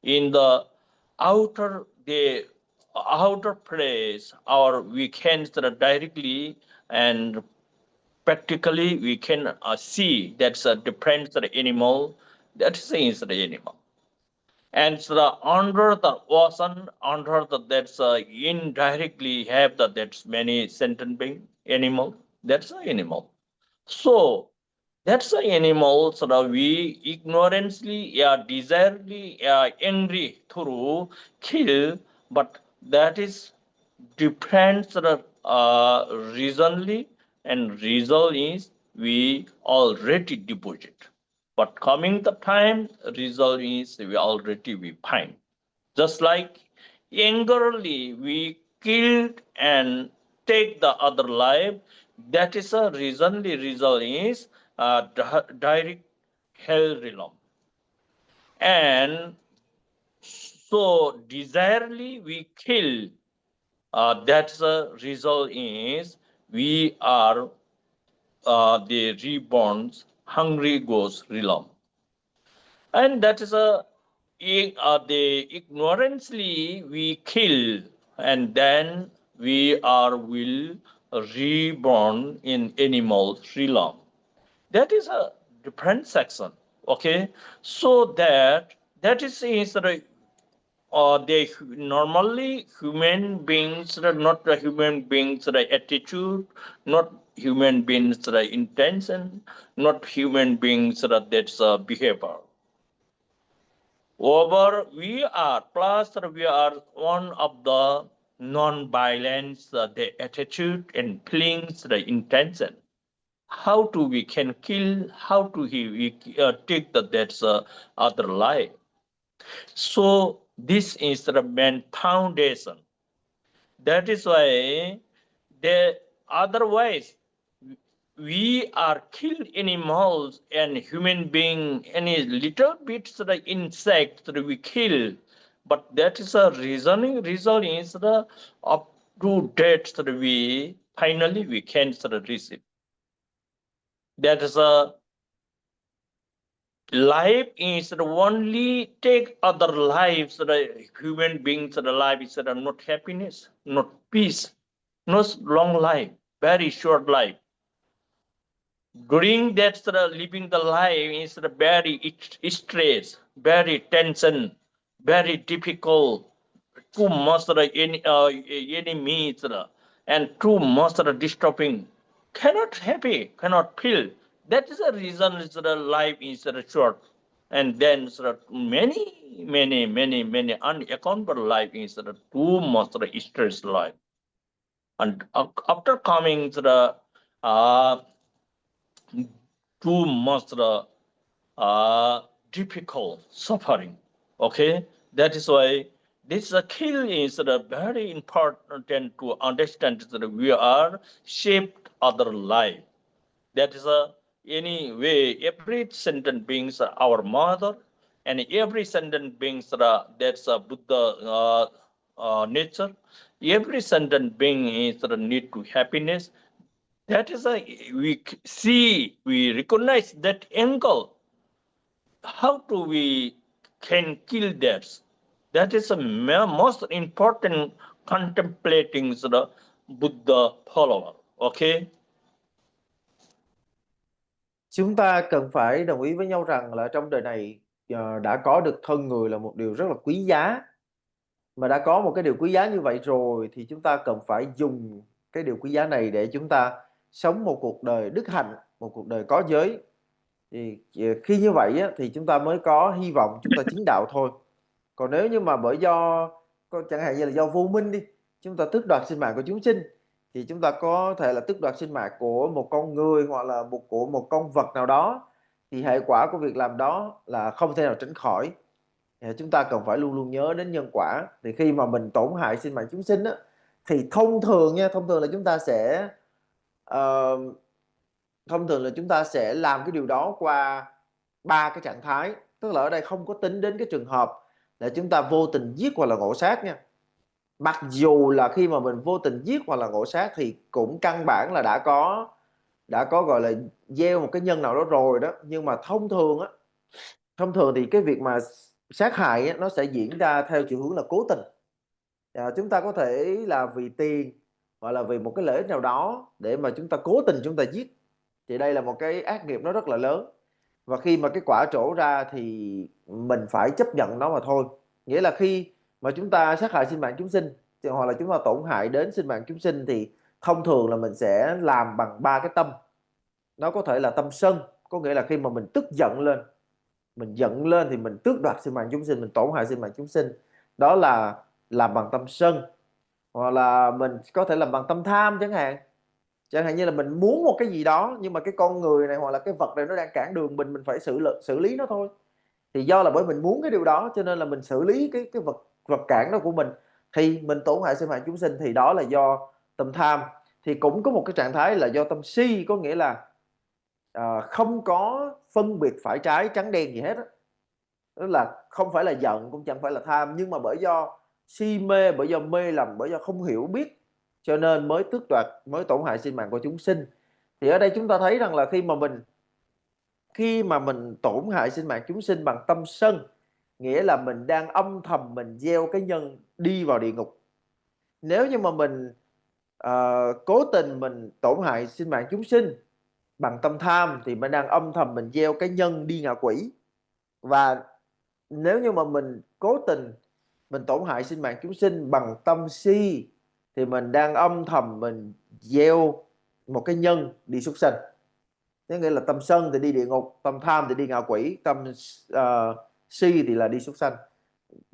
in the the outer place, or we can directly and practically we can see that's a different animal that is the animal. And under the ocean, under the that's indirectly have the that's many sentient being animal. That's an animal. So that's the animal. So that we ignorantly, desirely, angry through kill, but that is different reasonly, and reason is we already deposit. But coming the time, result is we find. Just like angrily we killed and take the other life, that is a reasonly result is direct hell realm. And so desirely we kill, that's the result is we are the reborns hungry ghost realm. And that is the ignorantly we kill, and then we are will reborn in animal realm. That is a different section. Okay, so that is they normally human beings not the human beings attitude, not human beings intention, not human beings that's behavior. Over we are plus we are one of the non-violence, the attitude and feelings, the intention. How to we can kill? How to we take the that's other life? So this is the main foundation. That is why the otherwise we are killed animals and human being any little bits the insect that we kill, but that is a reasoning reason is the up to date that we finally we can receive. That is a life is only take other lives the human beings the life is not happiness, not peace, not long life, very short life. During that living the life is very stress, very tension, very difficult, too much enemies and too much disturbing. Cannot happy, cannot feel. That is the reason is the life is short. And then many unaccountable life is too much stress life. And after coming to the too much difficult suffering. Okay, that is why this kill is very important to understand that we are shaped other life. That is anyway every sentient beings are our mother, and every sentient beings are that's a Buddha nature. Every sentient being is need to happiness. That is we see, we recognize that angle. How do we can kill that? That is the most important contemplating the Buddha follower. Okay. Chúng ta cần phải đồng ý với nhau rằng là trong đời này đã có được thân người là một điều rất là quý giá. Mà đã có một cái điều quý giá như vậy rồi thì chúng ta cần phải dùng cái điều quý giá này để chúng ta sống một cuộc đời đức hạnh, một cuộc đời có giới. Thì khi như vậy á, thì chúng ta mới có hy vọng chúng ta chứng đạo thôi. Còn nếu như mà bởi do chẳng hạn như là do vô minh đi, chúng ta tước đoạt sinh mạng của chúng sinh, thì chúng ta có thể là tước đoạt sinh mạng của một con người hoặc là của một con vật nào đó, thì hệ quả của việc làm đó là không thể nào tránh khỏi. Chúng ta cần phải luôn luôn nhớ đến nhân quả. Thì khi mà mình tổn hại sinh mạng chúng sinh á, thì thông thường nha, thông thường là chúng ta sẽ ờ, thông thường là chúng ta sẽ làm cái điều đó qua ba cái trạng thái. Tức là ở đây không có tính đến cái trường hợp là chúng ta vô tình giết hoặc là ngộ sát nha. Mặc dù là khi mà mình vô tình giết hoặc là ngộ sát thì cũng căn bản là đã có gọi là gieo một cái nhân nào đó rồi đó. Nhưng mà thông thường thì cái việc mà sát hại á, nó sẽ diễn ra theo chiều hướng là cố tình. Chúng ta có thể là vì tiền hoặc là vì một cái lợi ích nào đó để mà chúng ta cố tình chúng ta giết, thì đây là một cái ác nghiệp nó rất là lớn. Và khi mà cái quả trổ ra thì mình phải chấp nhận nó mà thôi. Nghĩa là khi mà chúng ta sát hại sinh mạng chúng sinh hoặc là chúng ta tổn hại đến sinh mạng chúng sinh thì thông thường là mình sẽ làm bằng ba cái tâm. Nó có thể là tâm sân, có nghĩa là khi mà mình tức giận lên, mình giận lên thì mình tước đoạt sinh mạng chúng sinh, mình tổn hại sinh mạng chúng sinh, đó là làm bằng tâm sân. Hoặc là mình có thể làm bằng tâm tham chẳng hạn như là mình muốn một cái gì đó nhưng mà cái con người này hoặc là cái vật này nó đang cản đường mình phải xử lý nó thôi. Thì do là bởi mình muốn cái điều đó cho nên là mình xử lý cái vật cản đó của mình, thì mình tổn hại sinh mạng chúng sinh, thì đó là do tâm tham. Thì cũng có một cái trạng thái là do tâm si, có nghĩa là không có phân biệt phải trái trắng đen gì hết đó. Tức là không phải là giận cũng chẳng phải là tham, nhưng mà bởi do si mê, bởi do mê lầm, bởi do không hiểu biết cho nên mới tước đoạt, mới tổn hại sinh mạng của chúng sinh. Thì ở đây chúng ta thấy rằng là khi mà mình tổn hại sinh mạng chúng sinh bằng tâm sân, nghĩa là mình đang âm thầm mình gieo cái nhân đi vào địa ngục. Nếu như mà mình cố tình mình tổn hại sinh mạng chúng sinh bằng tâm tham thì mình đang âm thầm mình gieo cái nhân đi ngạ quỷ. Và nếu như mà mình cố tình mình tổn hại sinh mạng chúng sinh bằng tâm si thì mình đang âm thầm mình gieo một cái nhân đi súc sanh. Thế nghĩa là tâm sân thì đi địa ngục, tâm tham thì đi ngạ quỷ, tâm si thì là đi súc sanh.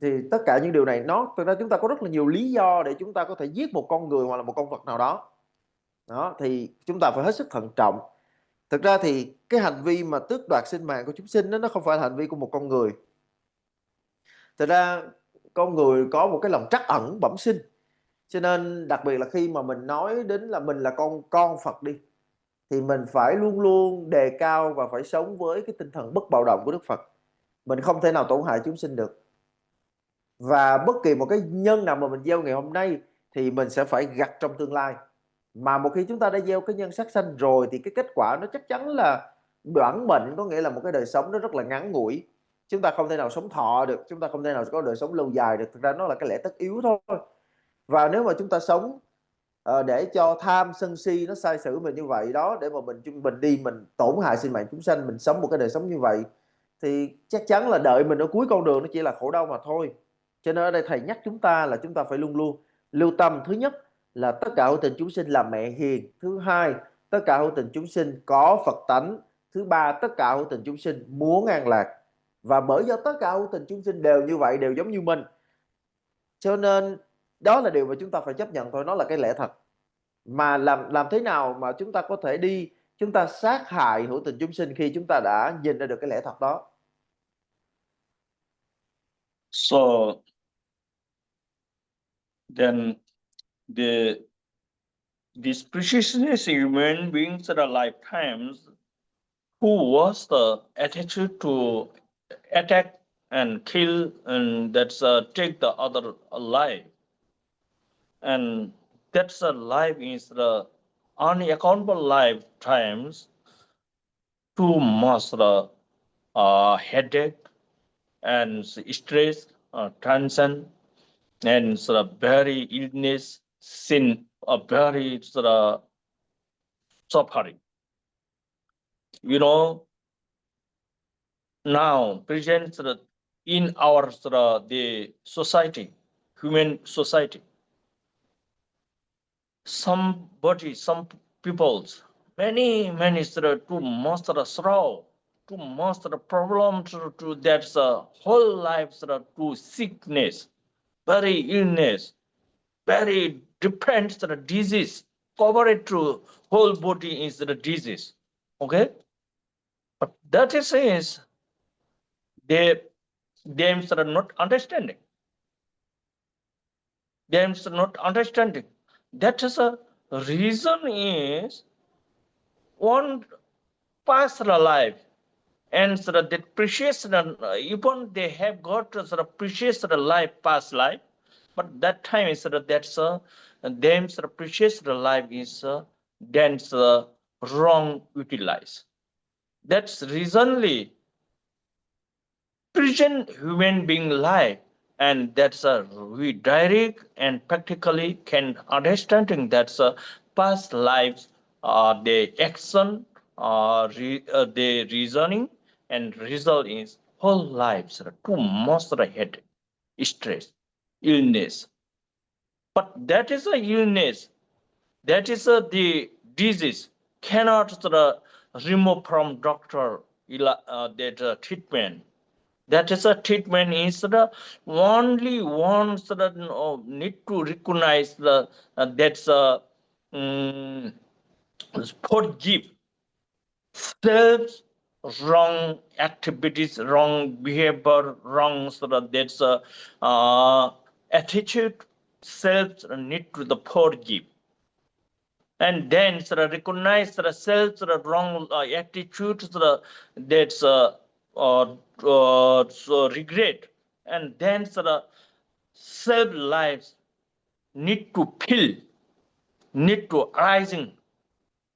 Thì tất cả những điều này thực ra chúng ta có rất là nhiều lý do để chúng ta có thể giết một con người hoặc là một con vật nào đó. Đó thì chúng ta phải hết sức thận trọng. Thực ra thì cái hành vi mà tước đoạt sinh mạng của chúng sinh đó, nó không phải là hành vi của một con người. Thực ra con người có một cái lòng trắc ẩn bẩm sinh, cho nên đặc biệt là khi mà mình nói đến là mình là con Phật đi, thì mình phải luôn luôn đề cao và phải sống với cái tinh thần bất bạo động của Đức Phật. Mình không thể nào tổn hại chúng sinh được. Và bất kỳ một cái nhân nào mà mình gieo ngày hôm nay thì mình sẽ phải gặt trong tương lai. Mà một khi chúng ta đã gieo cái nhân sát sanh rồi thì cái kết quả nó chắc chắn là đoạn mệnh, có nghĩa là một cái đời sống nó rất là ngắn ngủi. Chúng ta không thể nào sống thọ được, chúng ta không thể nào có đời sống lâu dài được. Thực ra nó là cái lẽ tất yếu thôi. Và nếu mà chúng ta sống để cho tham sân si nó sai sử mình như vậy đó, để mà mình tổn hại sinh mạng chúng sanh, mình sống một cái đời sống như vậy, thì chắc chắn là đợi mình ở cuối con đường nó chỉ là khổ đau mà thôi. Cho nên ở đây thầy nhắc chúng ta là chúng ta phải luôn luôn lưu tâm. Thứ nhất là tất cả hữu tình chúng sinh là mẹ hiền. Thứ hai, tất cả hữu tình chúng sinh có Phật tánh. Thứ ba, tất cả hữu tình chúng sinh muốn an lạc. Và bởi do tất cả hữu tình chúng sinh đều như vậy, đều giống như mình, cho nên đó là điều mà chúng ta phải chấp nhận thôi. Nó là cái lẽ thật. Mà làm thế nào mà chúng ta có thể chúng ta sát hại hữu tình chúng sinh khi chúng ta đã nhìn ra được cái lẽ thật đó? So then these precious human beings at a lifetimes who was the attitude to attack and kill and take the other alive, and that's a life is the unaccountable lifetimes too much headache and stress, tension, and very illness, sin, very suffering. You know, now present in our the society, human society, somebody, some peoples, many to master sorrow, to master problem, to that's whole life to sickness, very illness, very depends the disease, covered to whole body is the disease. Okay, but that is they them are not understanding. Them are not understanding. That is a reason is one past life and that precious even they have got precious life past life, but that time is that's them precious life is then wrong utilized. That's reasonly present human being life, and that's we direct and practically can understanding that's past lives, the action, the reasoning, and result is whole lives to master head stress, illness. But that is a illness, that is the disease cannot remove from doctor that treatment. That is a treatment is the only one that need to recognize the that's um, forgive self wrong activities, wrong behavior, wrong that's attitude, self need to the forgive, and then recognize self wrong attitude that's so regret, and then self lives need to feel, need to rising.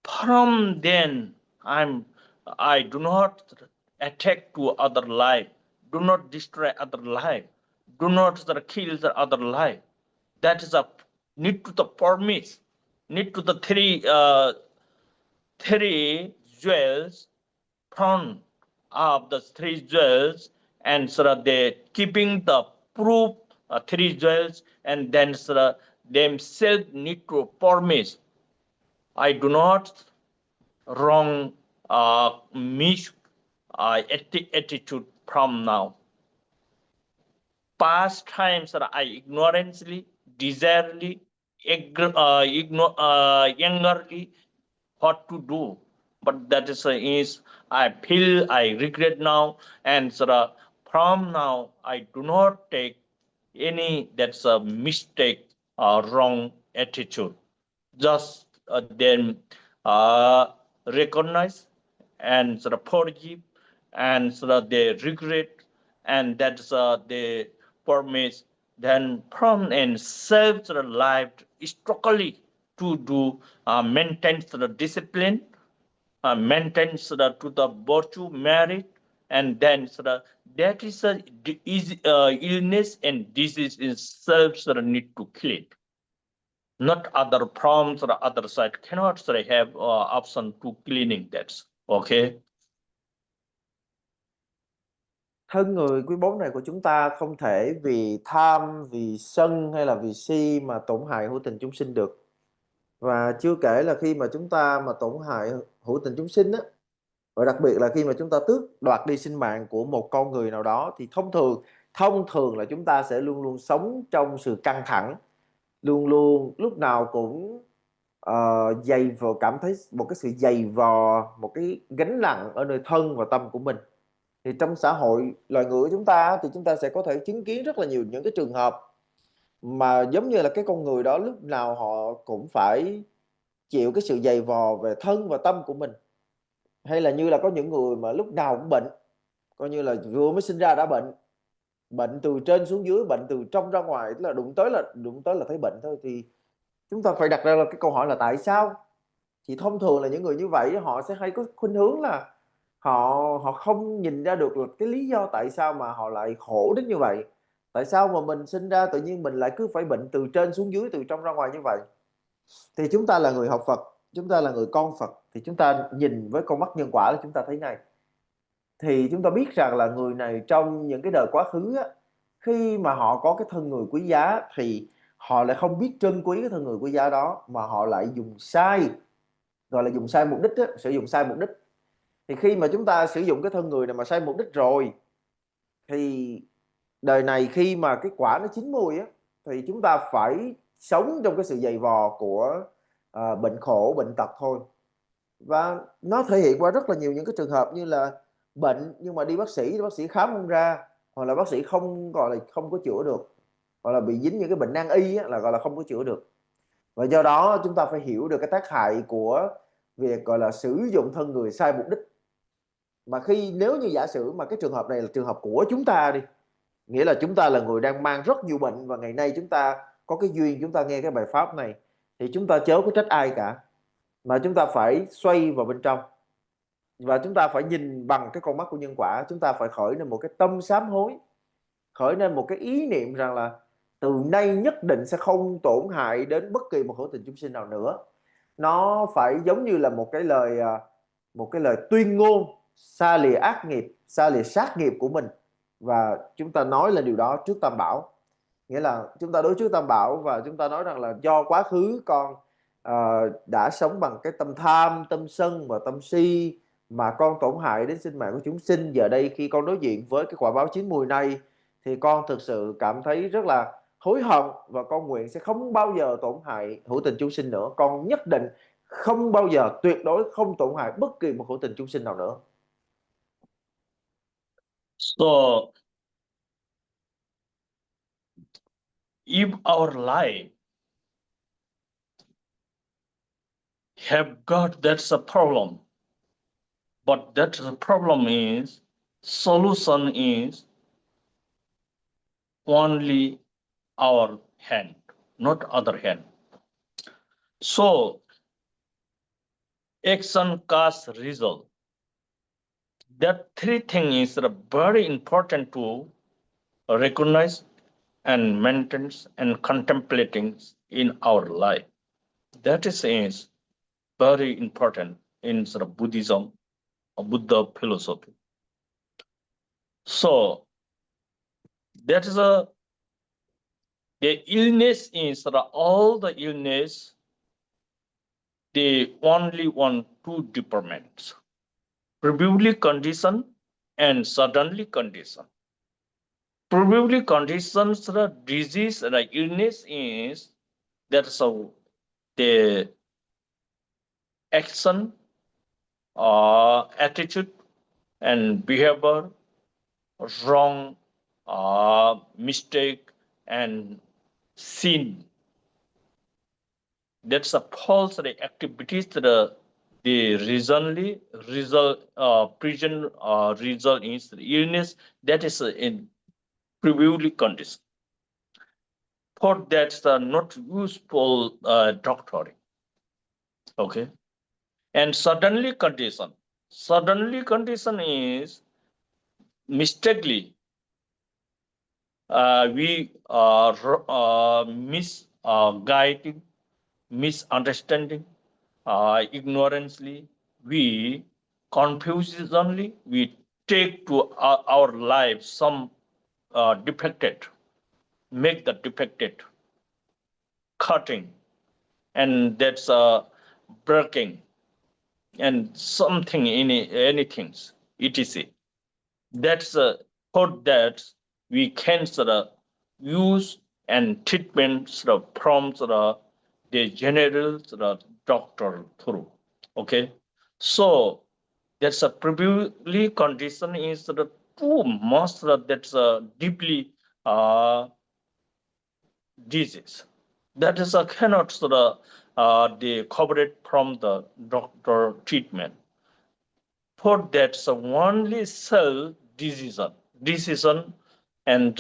From then I do not attack to other life, do not destroy other life, do not kill the other life. That is a need to the permit, need to the three jewels front of the three jewels, and they keeping the proof three jewels, and then themselves need to promise I do not wrong miss attitude from now. Past times I ignorantly, desirely, angerly what to do, but that is I feel I regret now, and from now I do not take any that's a mistake or wrong attitude. Just then recognize and forgive, and they regret, and that's they promise, then from and self life strictly to do maintain the discipline, maintain to the virtue merit, and then that is a illness and disease in self need to clean, not other problems or other side cannot have option to cleaning that. Okay. Thân người quý báu này của chúng ta không thể vì tham, vì sân hay là vì si mà tổn hại hữu tình chúng sinh được. Và chưa kể là khi mà chúng ta mà tổn hại hữu tình chúng sinh á, và đặc biệt là khi mà chúng ta tước đoạt đi sinh mạng của một con người nào đó, thì thông thường là chúng ta sẽ luôn luôn sống trong sự căng thẳng, luôn luôn lúc nào cũng dày vò, cảm thấy một cái sự dày vò, một cái gánh nặng ở nơi thân và tâm của mình. Thì trong xã hội loài người của chúng ta thì chúng ta sẽ có thể chứng kiến rất là nhiều những cái trường hợp mà giống như là cái con người đó lúc nào họ cũng phải chịu cái sự dày vò về thân và tâm của mình. Hay là như là có những người mà lúc nào cũng bệnh, coi như là vừa mới sinh ra đã bệnh, bệnh từ trên xuống dưới, bệnh từ trong ra ngoài, tức là đụng tới là thấy bệnh thôi. Thì chúng ta phải đặt ra là cái câu hỏi là tại sao? Thì thông thường là những người như vậy họ sẽ hay có khuynh hướng là họ không nhìn ra được là cái lý do tại sao mà họ lại khổ đến như vậy. Tại sao mà mình sinh ra tự nhiên mình lại cứ phải bệnh từ trên xuống dưới, từ trong ra ngoài như vậy? Thì chúng ta là người học Phật, chúng ta là người con Phật, thì chúng ta nhìn với con mắt nhân quả là chúng ta thấy ngay. Thì chúng ta biết rằng là người này trong những cái đời quá khứ á, khi mà họ có cái thân người quý giá thì họ lại không biết trân quý cái thân người quý giá đó, mà họ lại dùng sai, gọi là dùng sai mục đích á, sử dụng sai mục đích. Thì khi mà chúng ta sử dụng cái thân người này mà sai mục đích rồi, thì đời này khi mà cái quả nó chín mùi á, thì chúng ta phải sống trong cái sự dày vò của bệnh khổ, bệnh tật thôi. Và nó thể hiện qua rất là nhiều những cái trường hợp như là bệnh nhưng mà đi bác sĩ khám không ra, hoặc là bác sĩ không, gọi là không có chữa được, hoặc là bị dính những cái bệnh nan y á, là gọi là không có chữa được. Và do đó chúng ta phải hiểu được cái tác hại của việc gọi là sử dụng thân người sai mục đích. Mà nếu như giả sử mà cái trường hợp này là trường hợp của chúng ta đi, nghĩa là chúng ta là người đang mang rất nhiều bệnh, và ngày nay chúng ta có cái duyên chúng ta nghe cái bài pháp này, thì chúng ta chớ có trách ai cả, mà chúng ta phải xoay vào bên trong, và chúng ta phải nhìn bằng cái con mắt của nhân quả. Chúng ta phải khởi lên một cái tâm sám hối, khởi lên một cái ý niệm rằng là từ nay nhất định sẽ không tổn hại đến bất kỳ một hữu tình chúng sinh nào nữa. Nó phải giống như là một cái lời tuyên ngôn xa lìa ác nghiệp, xa lìa sát nghiệp của mình, và chúng ta nói là điều đó trước Tam Bảo. Nghĩa là chúng ta đối trước Tam Bảo và chúng ta nói rằng là do quá khứ con đã sống bằng cái tâm tham, tâm sân và tâm si, mà con tổn hại đến sinh mạng của chúng sinh. Giờ đây khi con đối diện với cái quả báo chín mùi này, thì con thực sự cảm thấy rất là hối hận, và con nguyện sẽ không bao giờ tổn hại hữu tình chúng sinh nữa. Con nhất định không bao giờ, tuyệt đối không tổn hại bất kỳ một hữu tình chúng sinh nào nữa. So if our life have got, that's a problem, but that's the problem is, solution is only our hand, not other hand. So action cause result. That three things is very important to recognize and maintain and contemplating in our life. That is very important in sort of Buddhism or Buddha philosophy. So that is the illness is sort of all the illness, they only want two departments: previously condition and suddenly condition. Previously conditions, the disease, the illness is that's the action, attitude, and behavior, wrong, mistake, and sin. That's a false activities. The recently result, present result is the illness that is in previously condition. For that's not useful doctoring. Okay. And suddenly condition. Suddenly condition is mistakenly we misguiding, misunderstanding, ignorantly, we confusionally, we take to our lives some defected, make the defected, cutting, and that's breaking, and something in anything, etc. That's for that we can sort of use and treatment sort of from sort of the general sort of doctor through. Okay, so that's a previously condition is sort of too much sort of that's deeply disease. That is a cannot sort of the covered from the doctor treatment. For that, so only self decision and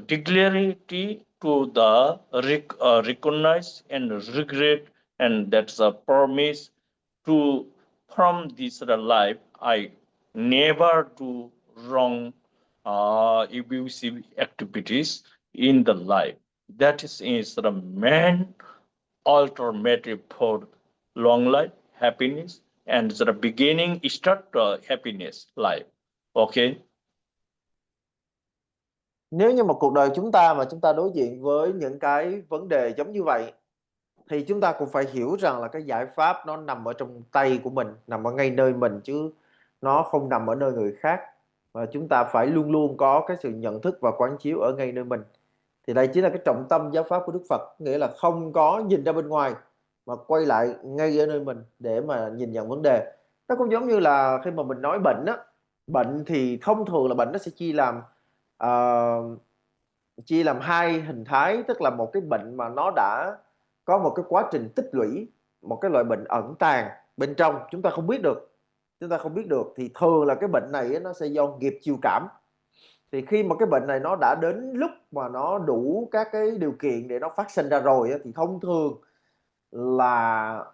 declarity to the recognize and regret, and that's a promise to from this life I never do wrong abusive activities in the life. That is the main alternative for long life, happiness, and the beginning start happiness life. Okay. Nếu như một cuộc đời chúng ta mà chúng ta đối diện với những cái vấn đề giống như vậy, thì chúng ta cũng phải hiểu rằng là cái giải pháp nó nằm ở trong tay của mình, nằm ở ngay nơi mình, chứ nó không nằm ở nơi người khác. Và chúng ta phải luôn luôn có cái sự nhận thức và quán chiếu ở ngay nơi mình. Thì đây chính là cái trọng tâm giáo pháp của Đức Phật, nghĩa là không có nhìn ra bên ngoài mà quay lại ngay ở nơi mình để mà nhìn nhận vấn đề. Nó cũng giống như là khi mà mình nói bệnh á, bệnh thì thông thường là bệnh nó sẽ chia làm hai hình thái, tức là một cái bệnh mà nó đã có một cái quá trình tích lũy, một cái loại bệnh ẩn tàng bên trong chúng ta không biết được. Thì thường là cái bệnh này nó sẽ do nghiệp chiều cảm. Thì khi mà cái bệnh này nó đã đến lúc mà nó đủ các cái điều kiện để nó phát sinh ra rồi thì thông thường là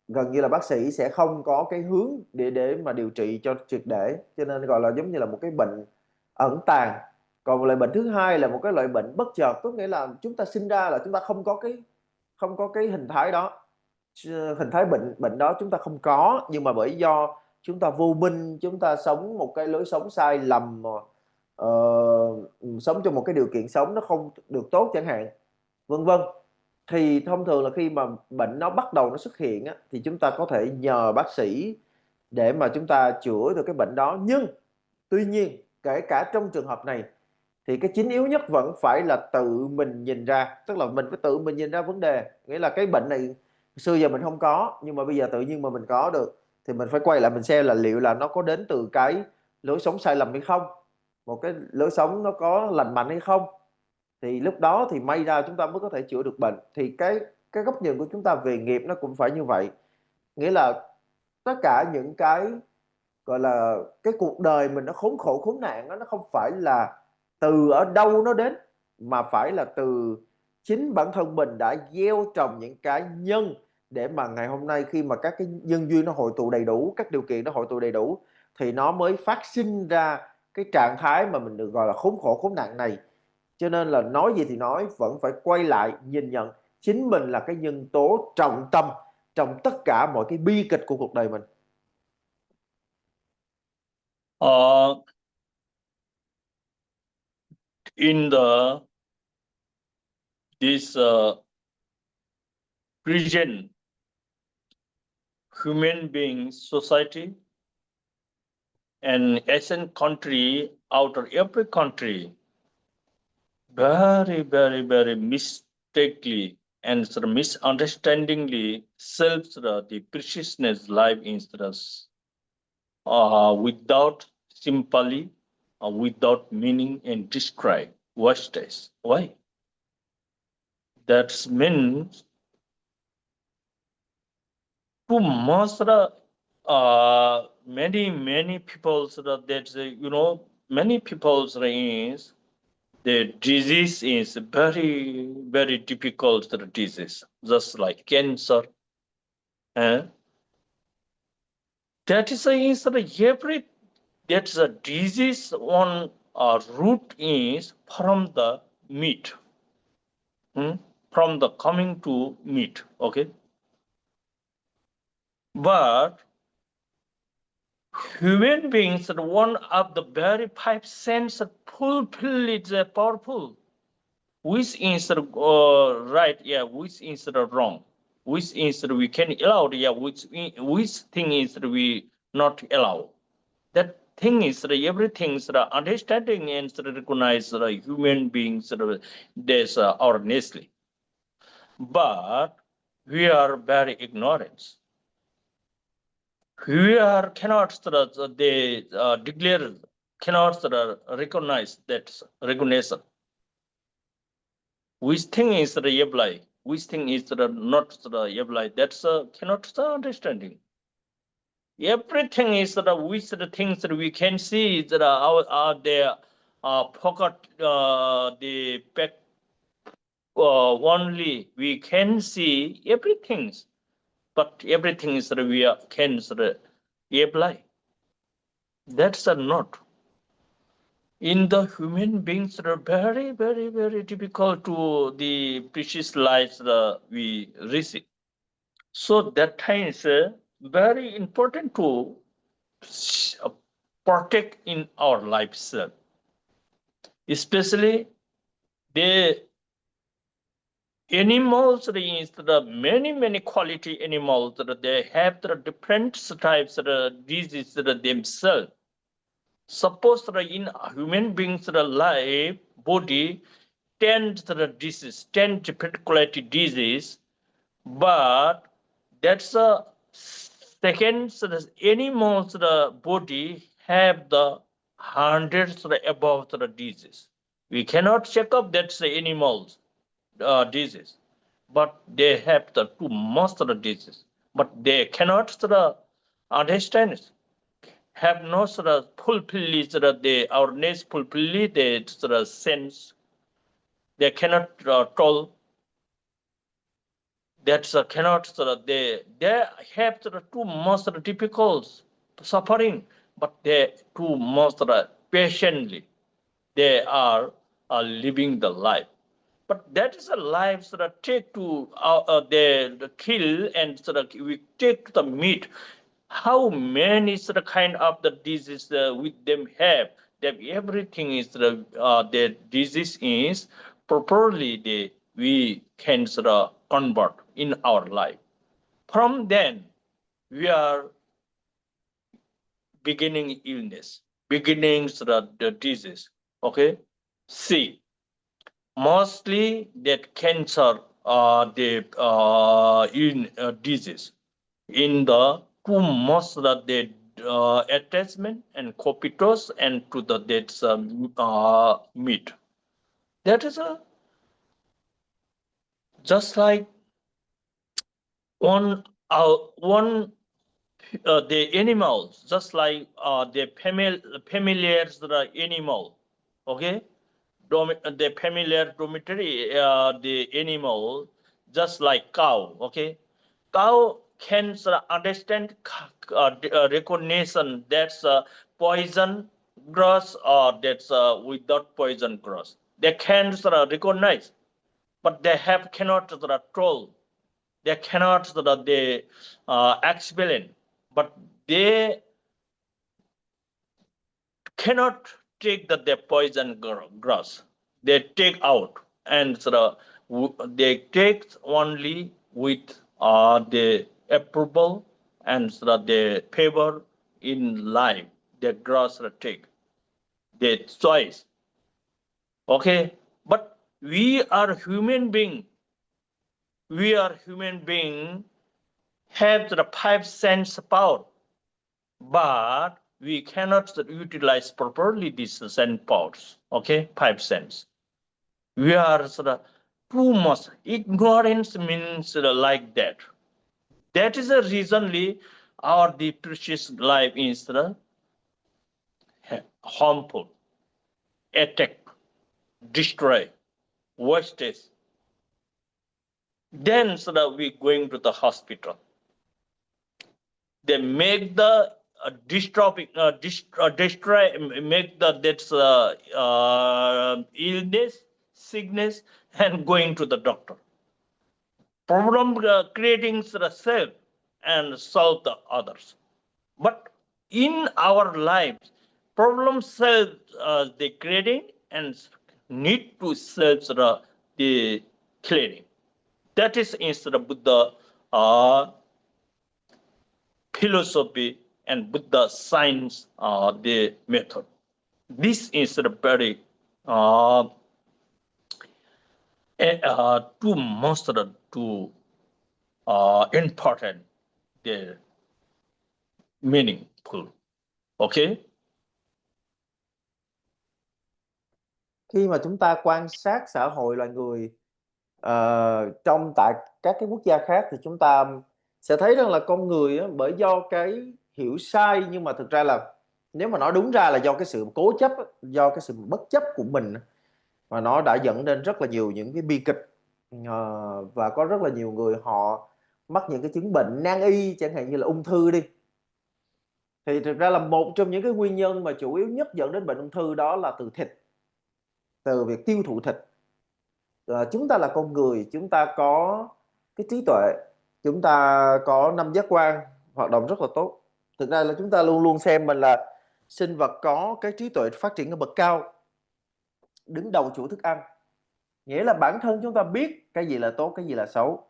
gần như là bác sĩ sẽ không có cái hướng để mà điều trị cho triệt để, cho nên gọi là giống như là một cái bệnh ẩn tàng. Còn một loại bệnh thứ hai là một cái loại bệnh bất chợt, có nghĩa là chúng ta sinh ra là chúng ta không có cái hình thái đó, hình thái bệnh bệnh đó chúng ta không có, nhưng mà bởi do chúng ta vô minh, chúng ta sống một cái lối sống sai lầm, ờ, sống trong một cái điều kiện sống nó không được tốt chẳng hạn, vân vân. Thì thông thường là khi mà bệnh nó bắt đầu nó xuất hiện á, thì chúng ta có thể nhờ bác sĩ để mà chúng ta chữa được cái bệnh đó. Nhưng tuy nhiên kể cả trong trường hợp này thì cái chính yếu nhất vẫn phải là tự mình nhìn ra, tức là mình phải tự mình nhìn ra vấn đề. Nghĩa là cái bệnh này xưa giờ mình không có, nhưng mà bây giờ tự nhiên mà mình có được, thì mình phải quay lại mình xem là liệu là nó có đến từ cái lối sống sai lầm hay không, một cái lối sống nó có lành mạnh hay không. Thì lúc đó thì may ra chúng ta mới có thể chữa được bệnh. Thì cái góc nhìn của chúng ta về nghiệp nó cũng phải như vậy. Nghĩa là tất cả những cái gọi là cái cuộc đời mình nó khốn khổ khốn nạn đó, nó không phải là từ ở đâu nó đến, mà phải là từ chính bản thân mình đã gieo trồng những cái nhân để mà ngày hôm nay khi mà các cái nhân duyên nó hội tụ đầy đủ, các điều kiện nó hội tụ đầy đủ, thì nó mới phát sinh ra cái trạng thái mà mình được gọi là khốn khổ khốn nạn này. Cho nên là nói gì thì nói, vẫn phải quay lại nhìn nhận chính mình là cái nhân tố trọng tâm trong tất cả mọi cái bi kịch của cuộc đời mình. In this present human being society and Asian country, out of every country, very mistakenly and sort of misunderstandingly sells the preciousness life instead of without simply without meaning and describe what is why. That means to most many people that many people is the disease is very difficult disease, just like cancer. That is every that's a disease on root is from the meat, from the coming to meat. Okay, but human beings, one of the very five senses fulfill is powerful. Which is right, yeah, which is wrong, which is we can allow, yeah, which thing is we not allow. That thing is everything is understanding and recognize human beings there's our nature. But we are very ignorant. We are cannot they declare, cannot recognize that recognition. Which thing is apply, which thing is not apply, that's cannot understanding. Everything is which the things that we can see that are there pocket the back only we can see everything, but everything is we can apply. That's not. In the human beings that are very difficult to the precious lives we receive. So that time is very important to protect in our lives, especially the animals. The many quality animals that they have the different types of diseases themselves. Suppose in human beings life body 10 disease, 10 different quality disease, but that's a second animals body have the hundreds above the disease. We cannot check up that's the animals disease, but they have the two most of the disease, but they cannot understand, have no fulfill the our needs fulfill the sense. They cannot tell. That's cannot they have the two most difficult suffering, but they two most patiently they are living the life. But that is a life take to the kill and we take the meat. How many kind of the disease with them have? That everything is the disease is properly we can convert in our life. From then we are beginning illness, beginning the disease. Okay, see, mostly that cancer the in disease in the two most that the attachment and copitos and to the that's meat. That is a just like one the animals, just like the familiar animal. Okay, the familiar dormitory the animal, just like cow. Okay, cow can understand recognition that's poison grass or that's without poison grass. They can recognize, but they have cannot troll. They cannot they explain, but they cannot take the poison grass. They take out and they take only with the approval and the favor in life. The grass take the choice. Okay, but we are human being. We are human being have the five sense power, but we cannot utilize properly these sense powers. Okay, five sense. We are too much ignorance means like that. That is the reasonly our the precious life is harmful, attack, destroy, wastage. Then we going to the hospital. They make the destroy, make the that's illness, sickness, and going to the doctor. Problem creating self and solve the others. But in our lives, problem self the creating and need to self the clearing. That is instead of Buddha philosophy and Buddha science the method. This is the very two most two important, the meaningful. Okay. Khi mà chúng ta quan sát xã hội loài người trong tại các cái quốc gia khác thì chúng ta sẽ thấy rằng là con người á, bởi do cái hiểu sai, nhưng mà thực ra là nếu mà nói đúng ra là do cái sự cố chấp á, do cái sự bất chấp của mình á, mà nó đã dẫn đến rất là nhiều những cái bi kịch. Và có rất là nhiều người họ mắc những cái chứng bệnh nan y, chẳng hạn như là ung thư đi. Thì thực ra là một trong những cái nguyên nhân mà chủ yếu nhất dẫn đến bệnh ung thư đó là từ thịt, từ việc tiêu thụ thịt. Chúng ta là con người, chúng ta có cái trí tuệ, chúng ta có 5 giác quan hoạt động rất là tốt. Thực ra là chúng ta luôn luôn xem mình là sinh vật có cái trí tuệ phát triển ở bậc cao, đứng đầu chuỗi thức ăn. Nghĩa là bản thân chúng ta biết cái gì là tốt, cái gì là xấu.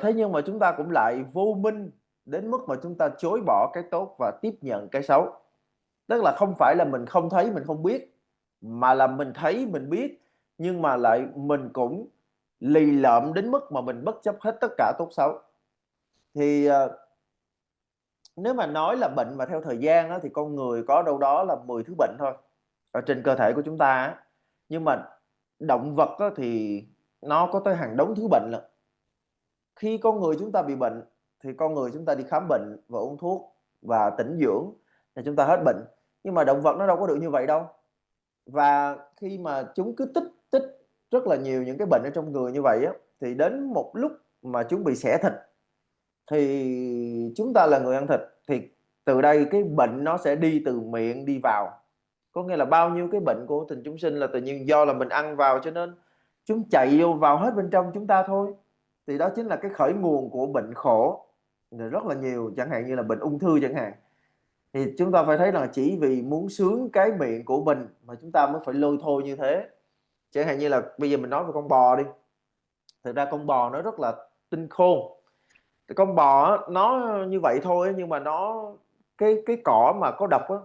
Thế nhưng mà chúng ta cũng lại vô minh đến mức mà chúng ta chối bỏ cái tốt và tiếp nhận cái xấu. Tức là không phải là mình không thấy, mình không biết, mà là mình thấy, mình biết, nhưng mà lại mình cũng lì lợm đến mức mà mình bất chấp hết tất cả tốt xấu. Thì nếu mà nói là bệnh mà theo thời gian đó, thì con người có đâu đó là 10 thứ bệnh thôi ở trên cơ thể của chúng ta á. Nhưng mà động vật á, thì nó có tới hàng đống thứ bệnh lận. Khi con người chúng ta bị bệnh thì con người chúng ta đi khám bệnh và uống thuốc và tĩnh dưỡng thì chúng ta hết bệnh. Nhưng mà động vật nó đâu có được như vậy đâu. Và khi mà chúng cứ tích tích rất là nhiều những cái bệnh ở trong người như vậy á, thì đến một lúc mà chúng bị xẻ thịt, thì chúng ta là người ăn thịt, thì từ đây cái bệnh nó sẽ đi từ miệng đi vào. Có nghĩa là bao nhiêu cái bệnh của tình chúng sinh là tự nhiên do là mình ăn vào, cho nên chúng chạy vô vào hết bên trong chúng ta thôi. Thì đó chính là cái khởi nguồn của bệnh khổ rất là nhiều, chẳng hạn như là bệnh ung thư chẳng hạn. Thì chúng ta phải thấy là chỉ vì muốn sướng cái miệng của mình mà chúng ta mới phải lôi thôi như thế. Chẳng hạn như là bây giờ mình nói về con bò đi. Thực ra con bò nó rất là tinh khôn. Con bò nó như vậy thôi, nhưng mà nó cái cỏ mà có độc á,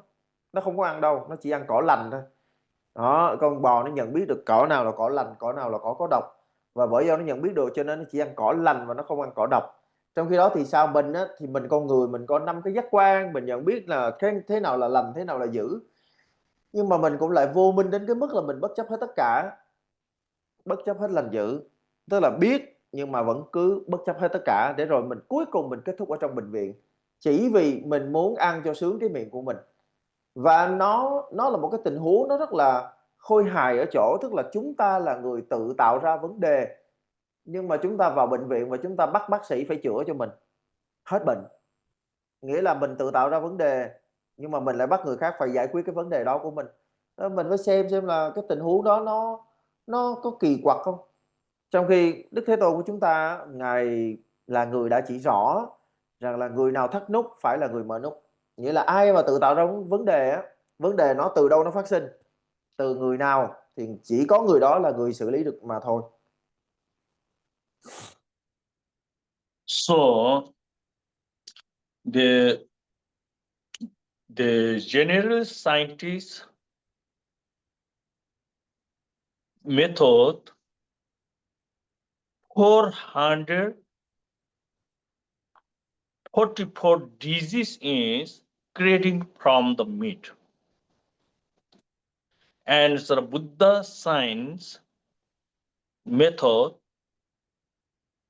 nó không có ăn đâu, nó chỉ ăn cỏ lành thôi. Đó, con bò nó nhận biết được cỏ nào là cỏ lành, cỏ nào là cỏ có độc, và bởi do nó nhận biết được cho nên nó chỉ ăn cỏ lành và nó không ăn cỏ độc. Trong khi đó thì sao mình á, thì mình con người mình có 5 cái giác quan, mình nhận biết là cái thế nào là lành, thế nào là dữ. Nhưng mà mình cũng lại vô minh đến cái mức là mình bất chấp hết tất cả, bất chấp hết lành dữ. Tức là biết nhưng mà vẫn cứ bất chấp hết tất cả, để rồi mình cuối cùng mình kết thúc ở trong bệnh viện, chỉ vì mình muốn ăn cho sướng cái miệng của mình. Và nó là một cái tình huống nó rất là khôi hài ở chỗ, tức là chúng ta là người tự tạo ra vấn đề, nhưng mà chúng ta vào bệnh viện và chúng ta bắt bác sĩ phải chữa cho mình hết bệnh. Nghĩa là mình tự tạo ra vấn đề, nhưng mà mình lại bắt người khác phải giải quyết cái vấn đề đó của mình. Mình phải xem là cái tình huống đó nó có kỳ quặc không. Trong khi Đức Thế Tôn của chúng ta, Ngài là người đã chỉ rõ rằng là người nào thắt nút phải là người mở nút. Nghĩa là ai mà tự tạo ra vấn đề á, vấn đề nó từ đâu nó phát sinh, từ người nào thì chỉ có người đó là người xử lý được mà thôi. So the general scientist method 444 disease is creating from the meat. And the Buddha science method,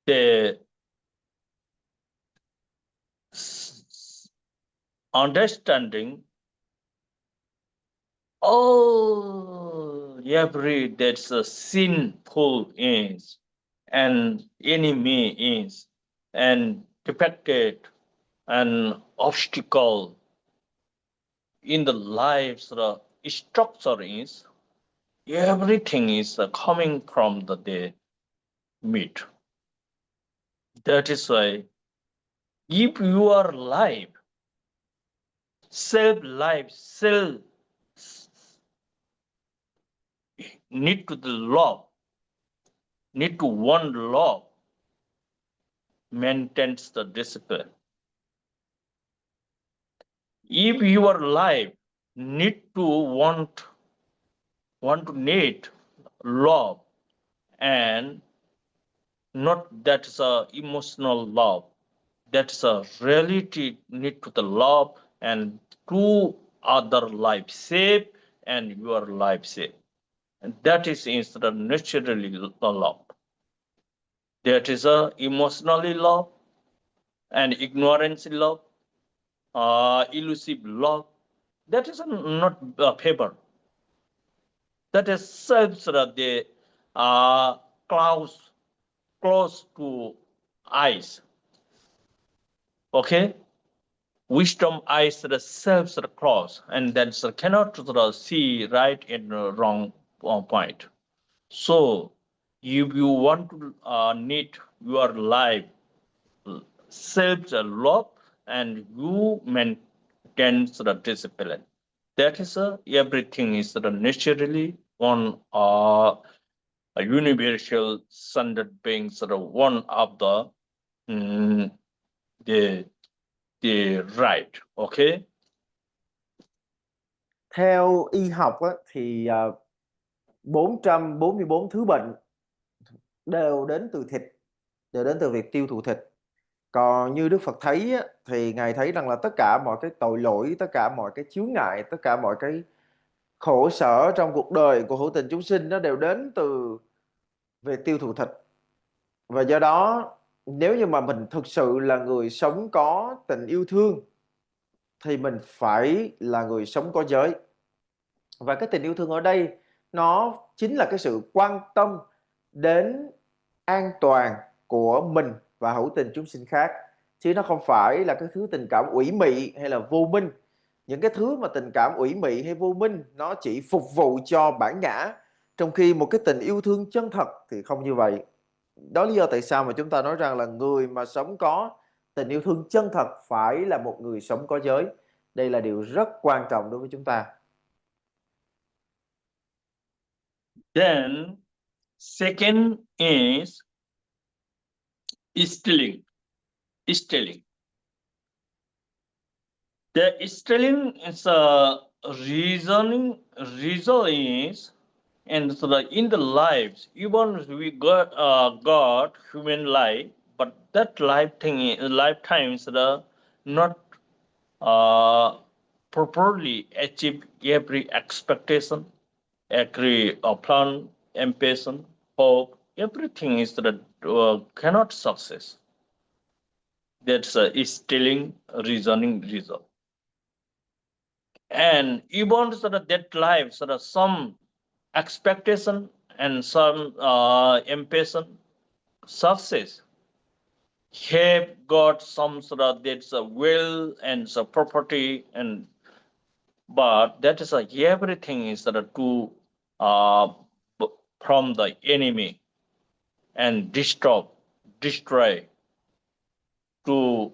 the understanding every that's a sinful is, and enemy is, and defected, and obstacle in the lives, the structure is, everything is coming from the meat. That is why if you are alive, self-life, self need to the love, need to want love, maintains the discipline. If your life need to want to need love, and not that's a emotional love, that's a reality need to the love, and to other life save and your life save, and that is instead of naturally love. That is a emotionally love and ignorance love, elusive love. That is not a favor. That is serves the close to eyes. Okay, wisdom eyes serves the close, and then cannot see right and wrong point. So, if you want to need your life self-love, and you maintain the discipline. That is everything is naturally one a universal standard being one of mm, the the right. Okay. Theo y học á, thì 444 thứ bệnh đều đến từ thịt, đều đến từ việc tiêu thụ thịt. Còn như Đức Phật thấy á, thì Ngài thấy rằng là tất cả mọi cái tội lỗi, tất cả mọi cái chướng ngại, tất cả mọi cái khổ sở trong cuộc đời của hữu tình chúng sinh nó đều đến từ việc tiêu thụ thịt. Và do đó, nếu như mà mình thực sự là người sống có tình yêu thương thì mình phải là người sống có giới. Và cái tình yêu thương ở đây nó chính là cái sự quan tâm đến an toàn của mình và hữu tình chúng sinh khác, chứ nó không phải là cái thứ tình cảm ủy mị hay là vô minh. Những cái thứ mà tình cảm ủy mị hay vô minh nó chỉ phục vụ cho bản ngã, trong khi một cái tình yêu thương chân thật thì không như vậy. Đó là lý do tại sao mà chúng ta nói rằng là người mà sống có tình yêu thương chân thật phải là một người sống có giới. Đây là điều rất quan trọng đối với chúng ta. Then second is stealing. Stealing. The stealing is a reasoning is, and so in the lives, even we got human life, but that lifetimes not properly achieve every expectation, every plan, ambition, hope. Everything is that cannot success. That's stealing reasoning result. And even that life some expectation and some ambition success have got some that's a will and the property, and but that is everything is to uh, from the enemy and destroy to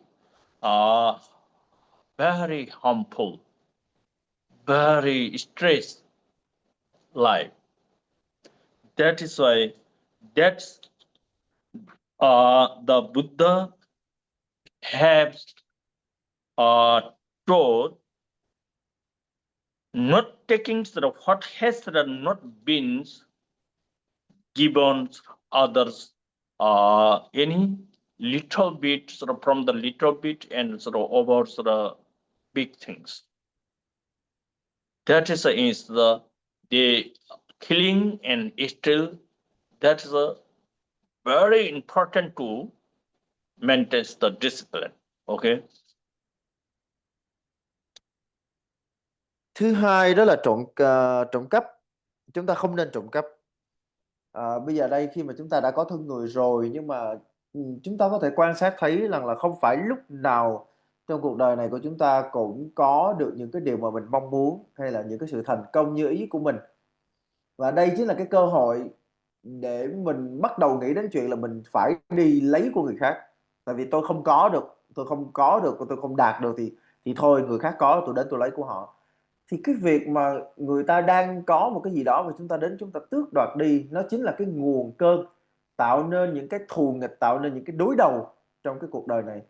very harmful, very stress life. That is why that's the Buddha has taught not taking what has not been given others any little bit from the little bit and over big things. That is the killing and steal. That is very important to maintain the discipline. Okay. Thứ hai đó là trộm cắp. Chúng ta không nên trộm cắp. Bây giờ đây khi mà chúng ta đã có thân người rồi, nhưng mà chúng ta có thể quan sát thấy rằng là không phải lúc nào trong cuộc đời này của chúng ta cũng có được những cái điều mà mình mong muốn hay là những cái sự thành công như ý của mình. Và đây chính là cái cơ hội để mình bắt đầu nghĩ đến chuyện là mình phải đi lấy của người khác. Tại vì tôi không có được, tôi không đạt được thì thôi, người khác có, tôi đến tôi lấy của họ. Thì cái việc mà người ta đang có một cái gì đó mà chúng ta đến chúng ta tước đoạt đi, nó chính là cái nguồn cơn tạo nên những cái thù nghịch, tạo nên những cái đối đầu trong cái cuộc đời này.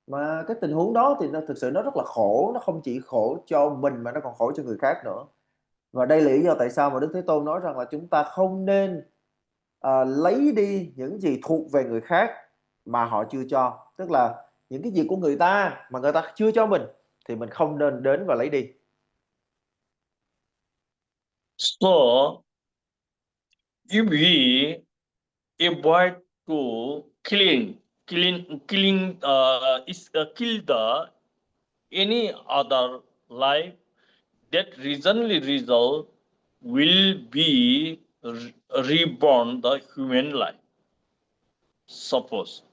Mà cái tình huống đó thì thực sự nó rất là khổ, nó không chỉ khổ cho mình mà nó còn khổ cho người khác nữa. Và đây là lý do tại sao mà Đức Thế Tôn nói rằng là chúng ta không nên lấy đi những gì thuộc về người khác mà họ chưa cho. Tức là những cái gì của người ta mà người ta chưa cho mình thì mình không nên đến và lấy đi. So if we avoid to kill the any other life, that reasonly result will be reborn the human life. Suppose,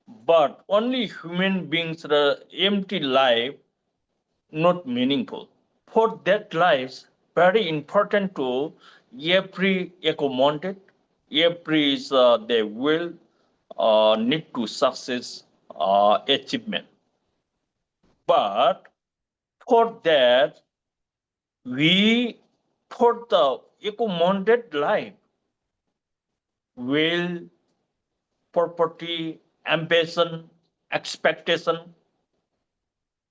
but only human beings the empty life not meaningful. For that life very important to every accommodate, every they will need to success achievement. But for that, for the accommodated life, will, property, ambition, expectation,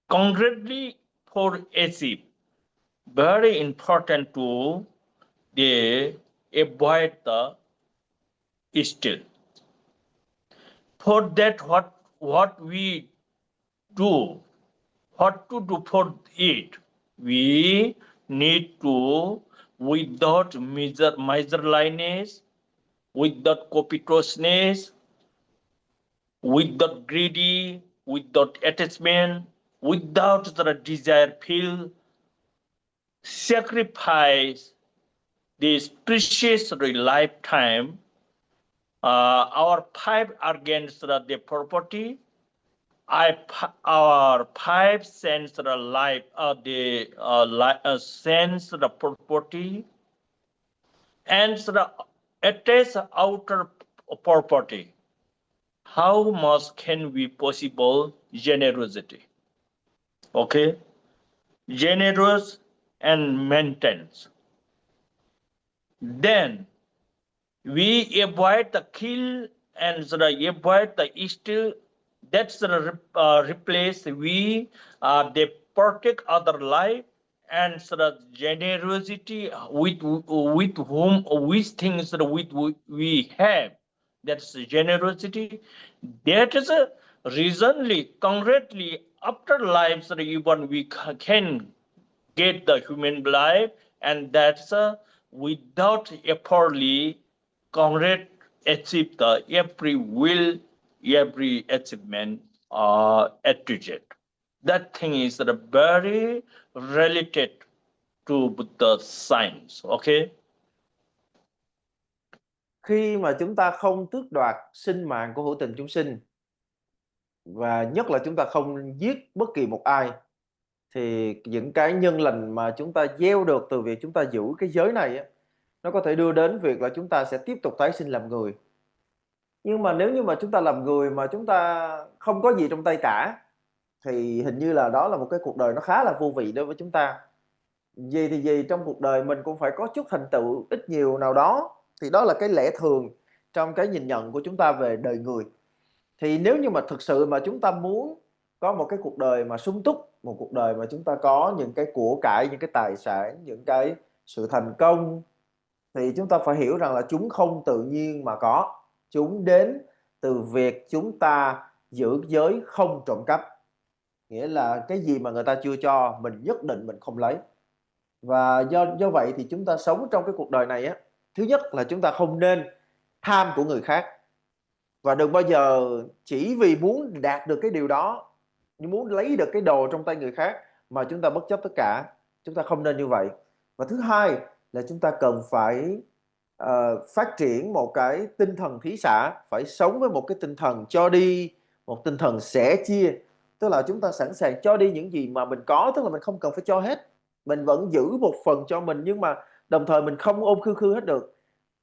concretely for achieve, very important to they avoid the still. For that, what we do, what to do for it, we need to, without miserliness, without covetousness, without greedy, without attachment, without the desire feel, sacrifice this precious lifetime, our 5 against the property, our 5 sense the life, sense the property, and the attach outer property. How much can we possible generosity? Okay, generous and maintenance. Then we avoid the kill and avoid the steal. That's the replace we they protect other life and the generosity with whom which things that we have. That's the generosity. That is a reasonably concretely after lives that even we can get the human life, and that's without effortly concrete achieve the every will, every achievement attitude. That thing is very related to Buddha science. Okay. Khi mà chúng ta không tước đoạt sinh mạng của hữu tình chúng sinh, và nhất là chúng ta không giết bất kỳ một ai, thì những cái nhân lành mà chúng ta gieo được từ việc chúng ta giữ cái giới này á, nó có thể đưa đến việc là chúng ta sẽ tiếp tục tái sinh làm người. Nhưng mà nếu như mà chúng ta làm người mà chúng ta không có gì trong tay cả, thì hình như là đó là một cái cuộc đời nó khá là vô vị đối với chúng ta. Gì thì gì, trong cuộc đời mình cũng phải có chút thành tựu ít nhiều nào đó, thì đó là cái lẽ thường trong cái nhìn nhận của chúng ta về đời người. Thì nếu như mà thực sự mà chúng ta muốn có một cái cuộc đời mà sung túc, một cuộc đời mà chúng ta có những cái của cải, những cái tài sản, những cái sự thành công, thì chúng ta phải hiểu rằng là chúng không tự nhiên mà có. Chúng đến từ việc chúng ta giữ giới không trộm cắp. Nghĩa là cái gì mà người ta chưa cho, mình nhất định mình không lấy. Và do vậy thì chúng ta sống trong cái cuộc đời này á, thứ nhất là chúng ta không nên tham của người khác. Và đừng bao giờ chỉ vì muốn đạt được cái điều đó, muốn lấy được cái đồ trong tay người khác mà chúng ta bất chấp tất cả. Chúng ta không nên như vậy. Và thứ hai là chúng ta cần phải phát triển một cái tinh thần thí xả, phải sống với một cái tinh thần cho đi, một tinh thần sẻ chia. Tức là chúng ta sẵn sàng cho đi những gì mà mình có, tức là mình không cần phải cho hết. Mình vẫn giữ một phần cho mình, nhưng mà đồng thời mình không ôm khư khư hết được.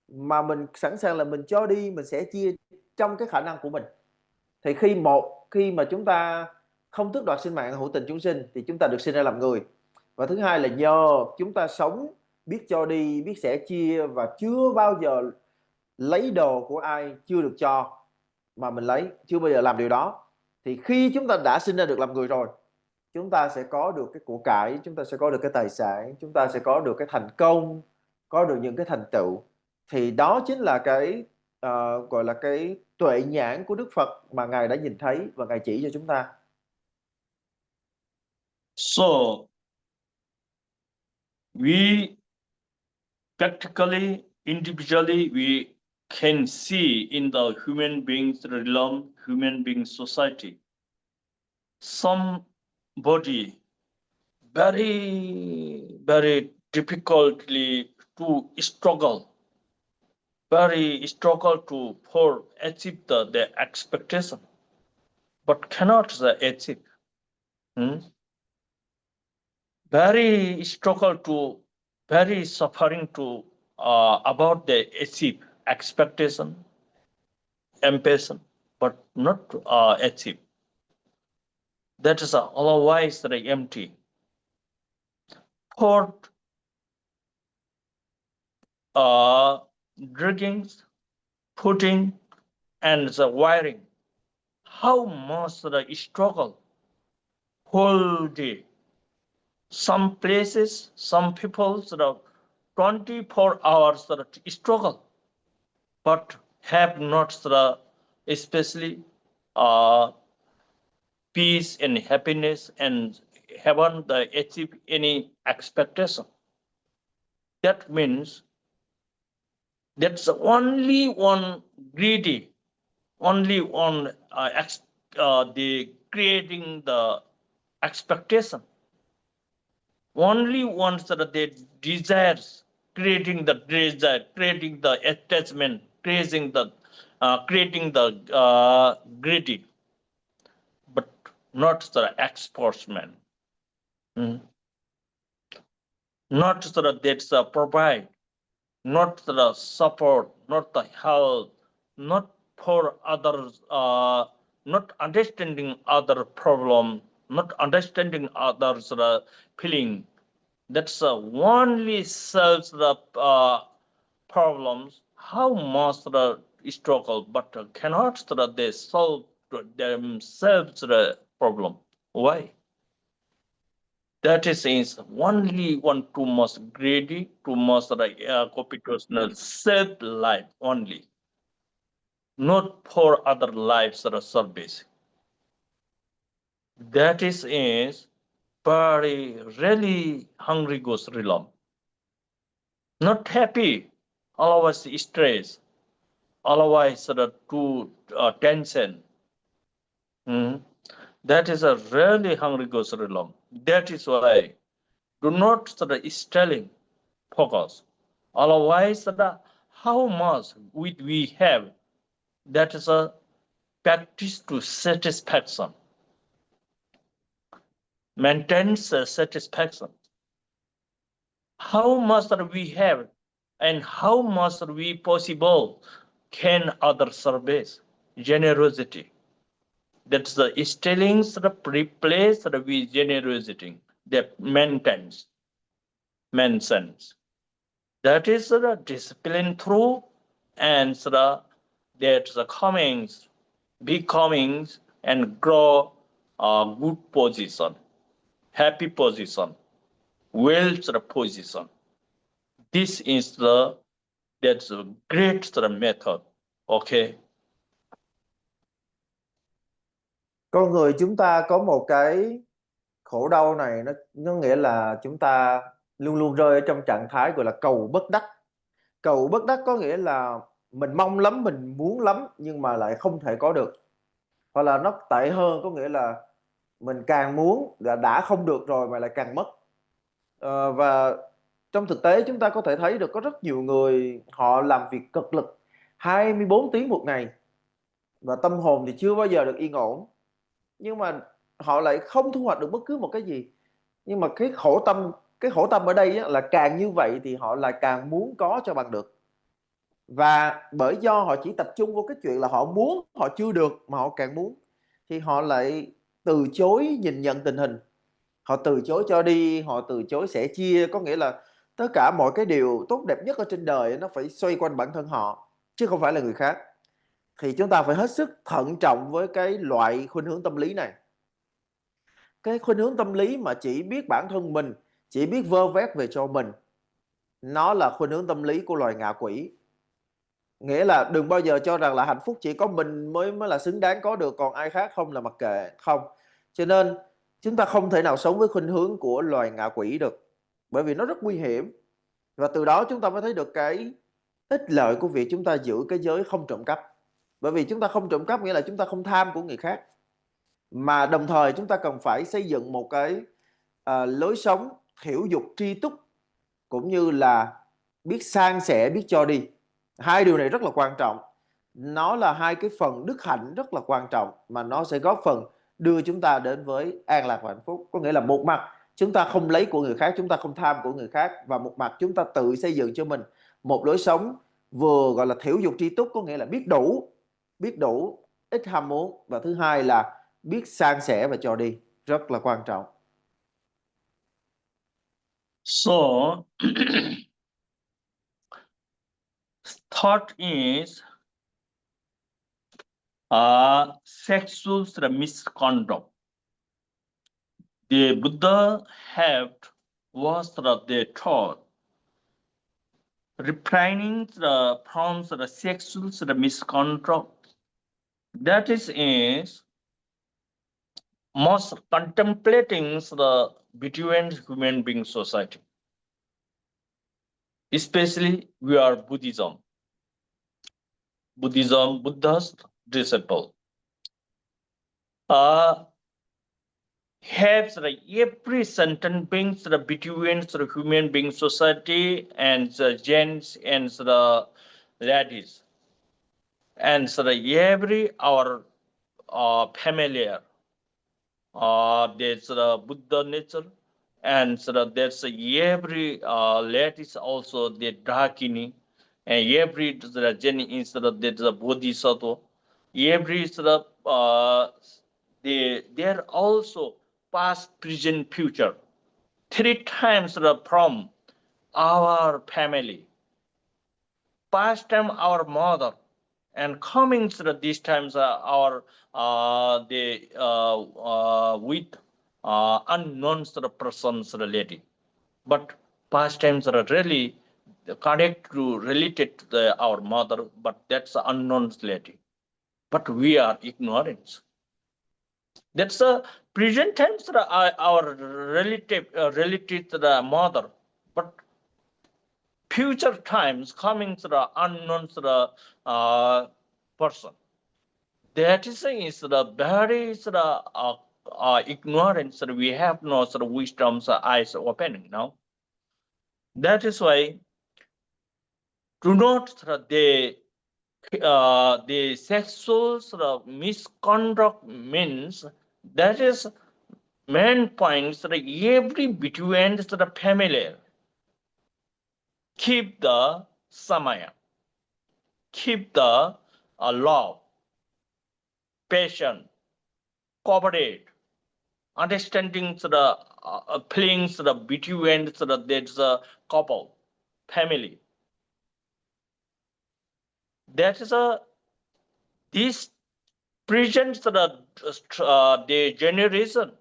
Mà mình sẵn sàng là mình cho đi, mình sẻ chia trong cái khả năng của mình. Thì khi mà chúng ta không tước đoạt sinh mạng hữu tình chúng sinh, thì chúng ta được sinh ra làm người. Và thứ hai là nhờ chúng ta sống biết cho đi, biết sẻ chia, và chưa bao giờ lấy đồ của ai chưa được cho mà mình lấy, chưa bao giờ làm điều đó. Thì khi chúng ta đã sinh ra được làm người rồi, chúng ta sẽ có được cái của cải, chúng ta sẽ có được cái tài sản, chúng ta sẽ có được cái thành công, có được những cái thành tựu. Thì đó chính là cái gọi là cái tuệ nhãn của Đức Phật mà Ngài đã nhìn thấy và Ngài chỉ cho chúng ta. So we practically, individually, we can see in the human beings realm, human being society, somebody very difficultly to struggle, very struggle to for achieve the expectation, but cannot achieve. Very struggle to, very suffering to about the achieve expectation, ambition, but not achieve. that is otherwise empty. Port, drinking, putting, and the wiring. How much the struggle whole day. Some places, some people 24 hours struggle, but have not especially peace and happiness and haven't achieved any expectation. That means that's only one greedy, only one the creating the expectation. Only ones that they desires, creating the desire, creating the attachment, creating the greedy, but not the exportsman. Not that's provide, not the support, not the help, not for others, not understanding other problem, not understanding others feeling. That's only solves the problems. How much the struggle, but cannot they solve themselves the problem. Why? That is only one too much greedy, too much computational self life only, not for other lives that are service. That is very really hungry ghost realm. Not happy, always stress, always too tension. That is a really hungry ghost realm. That is why do not stealing focus. Otherwise, how much we have, that is a practice to satisfaction, maintains satisfaction. How much we have and how much we possible can other service, generosity. That's the stealings replace with generosity that maintains. That is the discipline through and that's the comings, becomings and grow a good position, happy position, wealth position. This is that's a great method. Okay. Con người chúng ta có một cái khổ đau này, nó nghĩa là chúng ta luôn luôn rơi ở trong trạng thái gọi là cầu bất đắc. Cầu bất đắc có nghĩa là mình mong lắm, mình muốn lắm nhưng mà lại không thể có được. Hoặc là nó tệ hơn, có nghĩa là mình càng muốn là đã không được rồi mà lại càng mất. Và trong thực tế chúng ta có thể thấy được có rất nhiều người họ làm việc cực lực 24 tiếng một ngày và tâm hồn thì chưa bao giờ được yên ổn, nhưng mà họ lại không thu hoạch được bất cứ một cái gì. Nhưng mà cái khổ tâm ở đây là càng như vậy thì họ lại càng muốn có cho bằng được. Và bởi do họ chỉ tập trung vào cái chuyện là họ muốn, họ chưa được mà họ càng muốn, thì họ lại từ chối nhìn nhận tình hình, họ từ chối cho đi, họ từ chối sẻ chia. Có nghĩa là tất cả mọi cái điều tốt đẹp nhất ở trên đời nó phải xoay quanh bản thân họ chứ không phải là người khác. Thì chúng ta phải hết sức thận trọng với cái loại khuynh hướng tâm lý này. Cái khuynh hướng tâm lý mà chỉ biết bản thân mình, chỉ biết vơ vét về cho mình, nó là khuynh hướng tâm lý của loài ngạ quỷ. Nghĩa là đừng bao giờ cho rằng là hạnh phúc chỉ có mình mới là xứng đáng có được, còn ai khác không là mặc kệ. Không. Cho nên chúng ta không thể nào sống với khuynh hướng của loài ngạ quỷ được, bởi vì nó rất nguy hiểm. Và từ đó chúng ta mới thấy được cái ích lợi của việc chúng ta giữ cái giới không trộm cắp. Bởi vì chúng ta không trộm cắp nghĩa là chúng ta không tham của người khác, mà đồng thời chúng ta cần phải xây dựng một cái lối sống hiểu dục tri túc, cũng như là biết san sẻ, biết cho đi. Hai điều này rất là quan trọng. Nó là hai cái phần đức hạnh rất là quan trọng, mà nó sẽ góp phần đưa chúng ta đến với an lạc và hạnh phúc. Có nghĩa là một mặt chúng ta không lấy của người khác, chúng ta không tham của người khác, và một mặt chúng ta tự xây dựng cho mình một lối sống vừa gọi là thiểu dục tri túc, có nghĩa là biết đủ, ít ham muốn, và thứ hai là biết san sẻ và cho đi. rất là quan trọng. So, thought is sexual misconduct. The Buddha had was the thought refraining from the sexual misconduct. That is most contemplating the between human being society. Especially we are Buddhism, Buddha's disciple. Has every sentence beings between the human being society and the gents and the ladies, and every our familiar. There's the Buddha nature, and there's every ladies also the Dakini, and every the Jenny instead of there's a Bodhisattva, every they're also past, present, future. 3 times from our family. Past time our mother, and coming these times our with unknown persons related. But past times are really connect to related to our mother, but that's unknown lady. But we are ignorant. That's a present times our relative to the mother, but future times coming to the unknown to the person. That is the very ignorance. We have no wisdom's eyes opening now. That is why do not the sexual misconduct means that is main points every between the family. Keep the samaya, keep the love, passion, cooperate, understanding the feelings between there's a couple, family. That is this presents the generation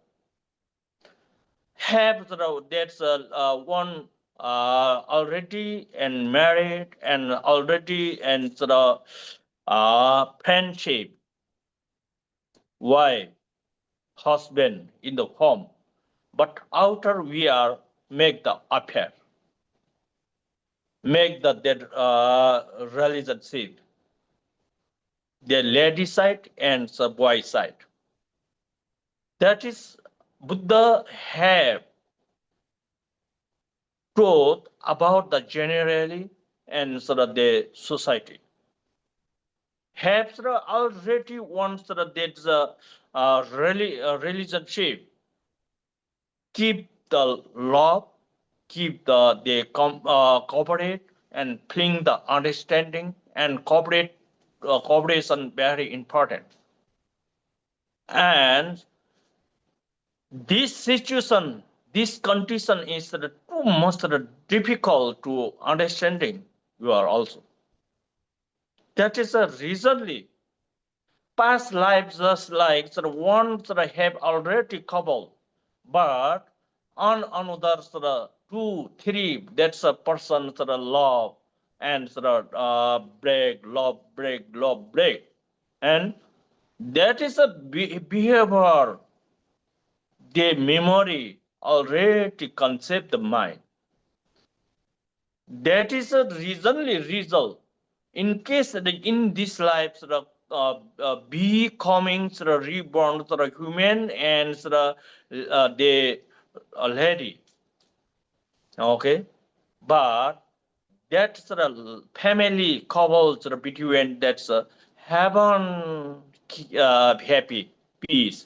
have that's one already and married and already and friendship, wife, husband in the home, but outer we are make the affair, make the relationship, the lady side and the boy side. That is Buddha have taught about the generally and the society. Have already once there's a relationship, keep the love, keep the cooperate and bring the understanding and cooperation very important. And this situation, this condition is too much difficult to understanding. You are also. That is a reasonly past lives just like one have already coupled, but on another 2, 3, that's a person love and break, love, break, and that is a behavior. The memory already concept the mind. That is a reasonly result. In case in this life, becoming reborn, human and the lady. Okay, but that's family couples between that's heaven happy peace.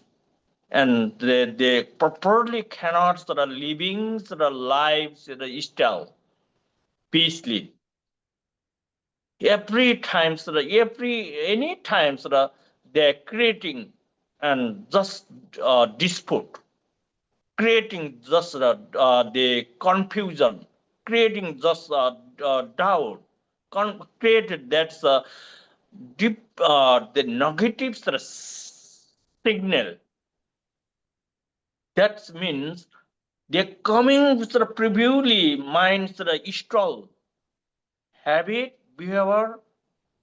And they properly cannot living lives style peacefully. Every time any time they're creating and just dispute creating just the confusion, creating just doubt, created that's deep the negative signal. That means they're coming with the previously minds the install habit, behavior,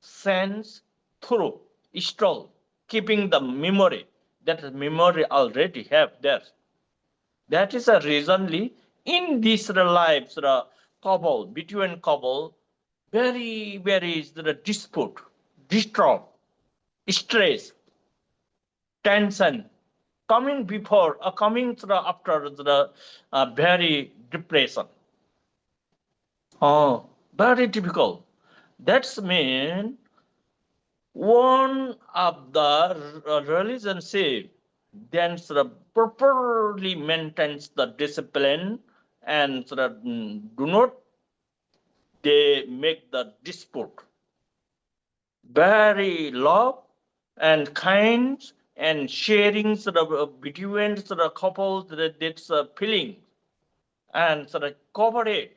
sense through install, keeping the memory that memory already have there. That is a reasonly in this lives the couple between couple very the dispute, distraught, stress, tension, coming before or coming after the very depression. Oh, very difficult. That's mean one of the relationship then properly maintains the discipline and do not they make the dispute very love and kind and sharing between the couples that it's a feeling and cooperate.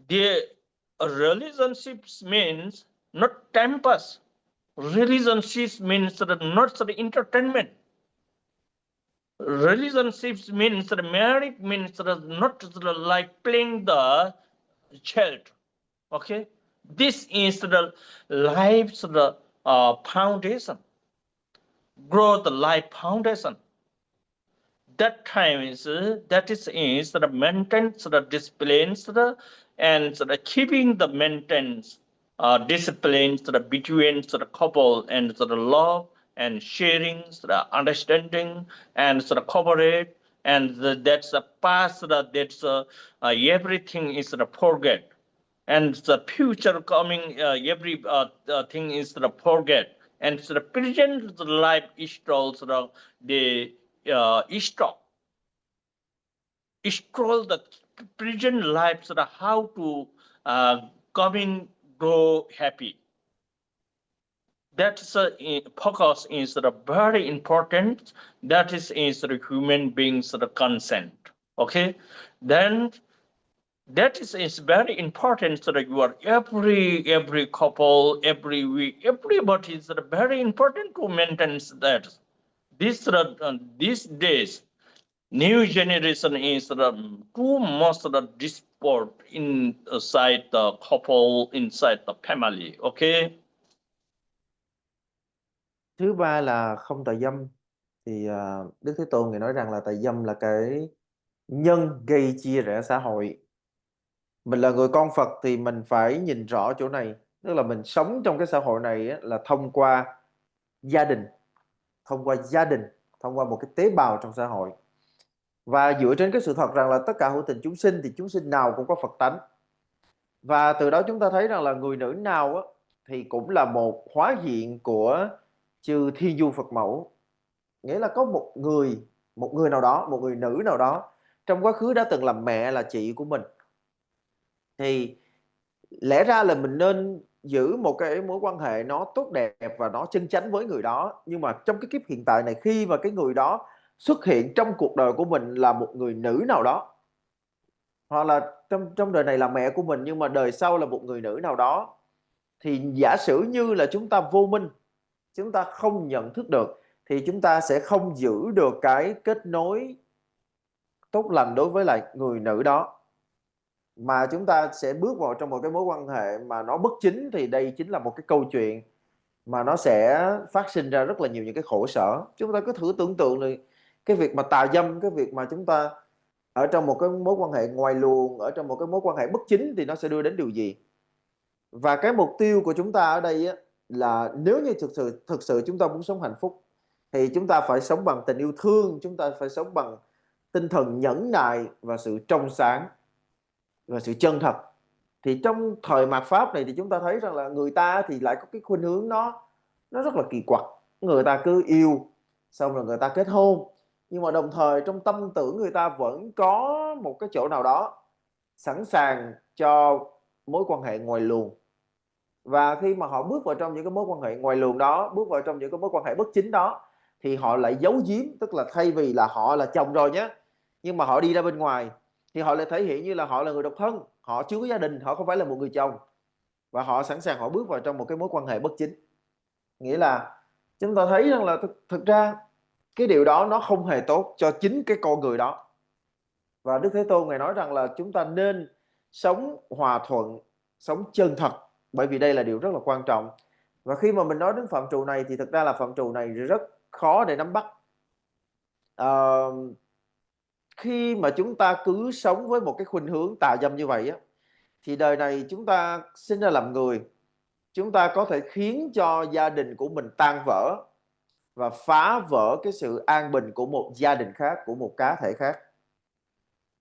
The relationships means not tempest. Relationships means not entertainment. Relationships means marriage means not like playing the child. Okay, this is the life's foundation, growth life foundation. That time is that is the maintenance the disciplines and the keeping the maintenance disciplines between the couple and the love and sharing the understanding and the cooperate and that's the past that's everything is the forget and the future coming every thing is the forget and the present life is also the stop stroll the present life how to coming grow happy. That's focus is very important. That is the human beings consent. Okay, then that is very important so that you are every couple every week everybody is very important to maintain that this these days new generation is too much disport inside the couple inside the family. Okay. Thứ ba là không tà dâm. Thì Đức Thế Tôn thì nói rằng là tà dâm là cái nhân gây chia rẽ xã hội. Mình là người con Phật thì mình phải nhìn rõ chỗ này, tức là mình sống trong cái xã hội này á, là thông qua gia đình, thông qua gia đình, thông qua một cái tế bào trong xã hội. Và dựa trên cái sự thật rằng là tất cả hữu tình chúng sinh thì chúng sinh nào cũng có Phật tánh. Và từ đó chúng ta thấy rằng là người nữ nào á, thì cũng là một hóa diện của chư Thiên Du Phật Mẫu. Nghĩa là có một người nào đó, một người nữ nào đó trong quá khứ đã từng làm mẹ là chị của mình. Thì lẽ ra là mình nên giữ một cái mối quan hệ nó tốt đẹp và nó chân chánh với người đó. Nhưng mà trong cái kiếp hiện tại này, khi mà cái người đó xuất hiện trong cuộc đời của mình là một người nữ nào đó, hoặc là trong đời này là mẹ của mình nhưng mà đời sau là một người nữ nào đó, thì giả sử như là chúng ta vô minh, chúng ta không nhận thức được, thì chúng ta sẽ không giữ được cái kết nối tốt lành đối với lại người nữ đó, mà chúng ta sẽ bước vào trong một cái mối quan hệ mà nó bất chính. Thì đây chính là một cái câu chuyện mà nó sẽ phát sinh ra rất là nhiều những cái khổ sở. Chúng ta cứ thử tưởng tượng là cái việc mà tà dâm, cái việc mà chúng ta ở trong một cái mối quan hệ ngoài luồng, ở trong một cái mối quan hệ bất chính thì nó sẽ đưa đến điều gì. Và cái mục tiêu của chúng ta ở đây á, là nếu như thực sự chúng ta muốn sống hạnh phúc thì chúng ta phải sống bằng tình yêu thương, chúng ta phải sống bằng tinh thần nhẫn nại và sự trong sáng và sự chân thật. Thì trong thời mạt Pháp này thì chúng ta thấy rằng là người ta thì lại có cái khuynh hướng nó rất là kỳ quặc. Người ta cứ yêu xong rồi người ta kết hôn, nhưng mà đồng thời trong tâm tưởng người ta vẫn có một cái chỗ nào đó sẵn sàng cho mối quan hệ ngoài luồng. Và khi mà họ bước vào trong những cái mối quan hệ ngoài luồng đó, bước vào trong những cái mối quan hệ bất chính đó, thì họ lại giấu giếm, tức là thay vì là họ là chồng rồi nhé, nhưng mà họ đi ra bên ngoài thì họ lại thể hiện như là họ là người độc thân, họ chưa có gia đình, họ không phải là một người chồng, và họ sẵn sàng họ bước vào trong một cái mối quan hệ bất chính. Nghĩa là chúng ta thấy rằng là thực ra cái điều đó nó không hề tốt cho chính cái con người đó. Và Đức Thế Tôn Ngài nói rằng là chúng ta nên sống hòa thuận, sống chân thật, bởi vì đây là điều rất là quan trọng. Và khi mà mình nói đến phạm trù này thì thực ra là phạm trù này rất khó để nắm bắt. Khi mà chúng ta cứ sống với một cái khuynh hướng tà dâm như vậy á, thì đời này chúng ta sinh ra làm người, chúng ta có thể khiến cho gia đình của mình tan vỡ và phá vỡ cái sự an bình của một gia đình khác, của một cá thể khác.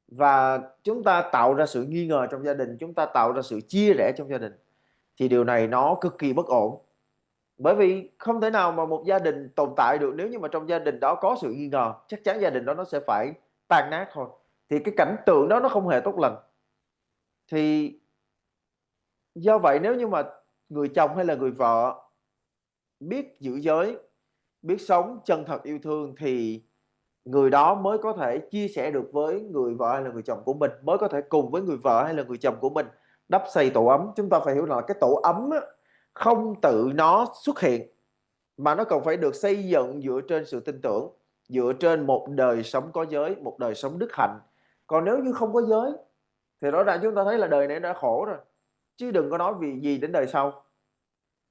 Và chúng ta tạo ra sự nghi ngờ trong gia đình, chúng ta tạo ra sự chia rẽ trong gia đình. Thì điều này nó cực kỳ bất ổn. Bởi vì không thể nào mà một gia đình tồn tại được nếu như mà trong gia đình đó có sự nghi ngờ. Chắc chắn gia đình đó nó sẽ phải tan nát thôi. Thì cái cảnh tượng đó nó không hề tốt lành. Thì do vậy nếu như mà người chồng hay là người vợ biết giữ giới, biết sống chân thật yêu thương, thì người đó mới có thể chia sẻ được với người vợ hay là người chồng của mình, mới có thể cùng với người vợ hay là người chồng của mình đắp xây tổ ấm. Chúng ta phải hiểu rằng là cái tổ ấm á, không tự nó xuất hiện, mà nó còn phải được xây dựng dựa trên sự tin tưởng, dựa trên một đời sống có giới, một đời sống đức hạnh. Còn nếu như không có giới thì rõ ràng chúng ta thấy là đời này đã khổ rồi, chứ đừng có nói vì gì đến đời sau.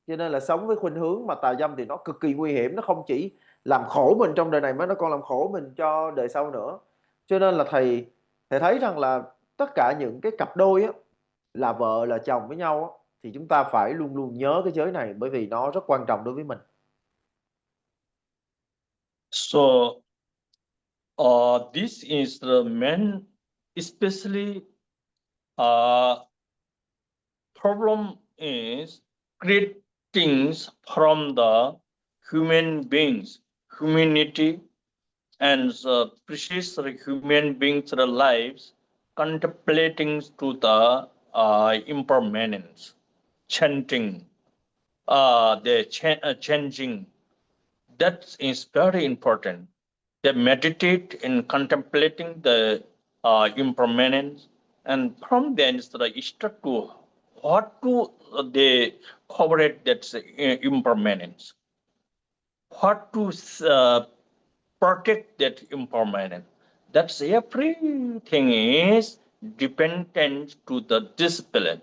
Cho nên là sống với khuynh hướng mà tà dâm thì nó cực kỳ nguy hiểm, nó không chỉ làm khổ mình trong đời này mà nó còn làm khổ mình cho đời sau nữa. Cho nên là thầy thấy rằng là tất cả những cái cặp đôi á, là vợ là chồng với nhau á, thì chúng ta phải luôn luôn nhớ cái giới này, bởi vì nó rất quan trọng đối với mình. So this is the main, especially problem is creating from the human beings, humanity, and the precious human beings' lives, contemplating to the impermanence, chanting, changing. That is very important. They meditate in contemplating the impermanence, and from then they start to what do they cooperate that impermanence, what to protect that impermanence. That's everything is dependent to the discipline,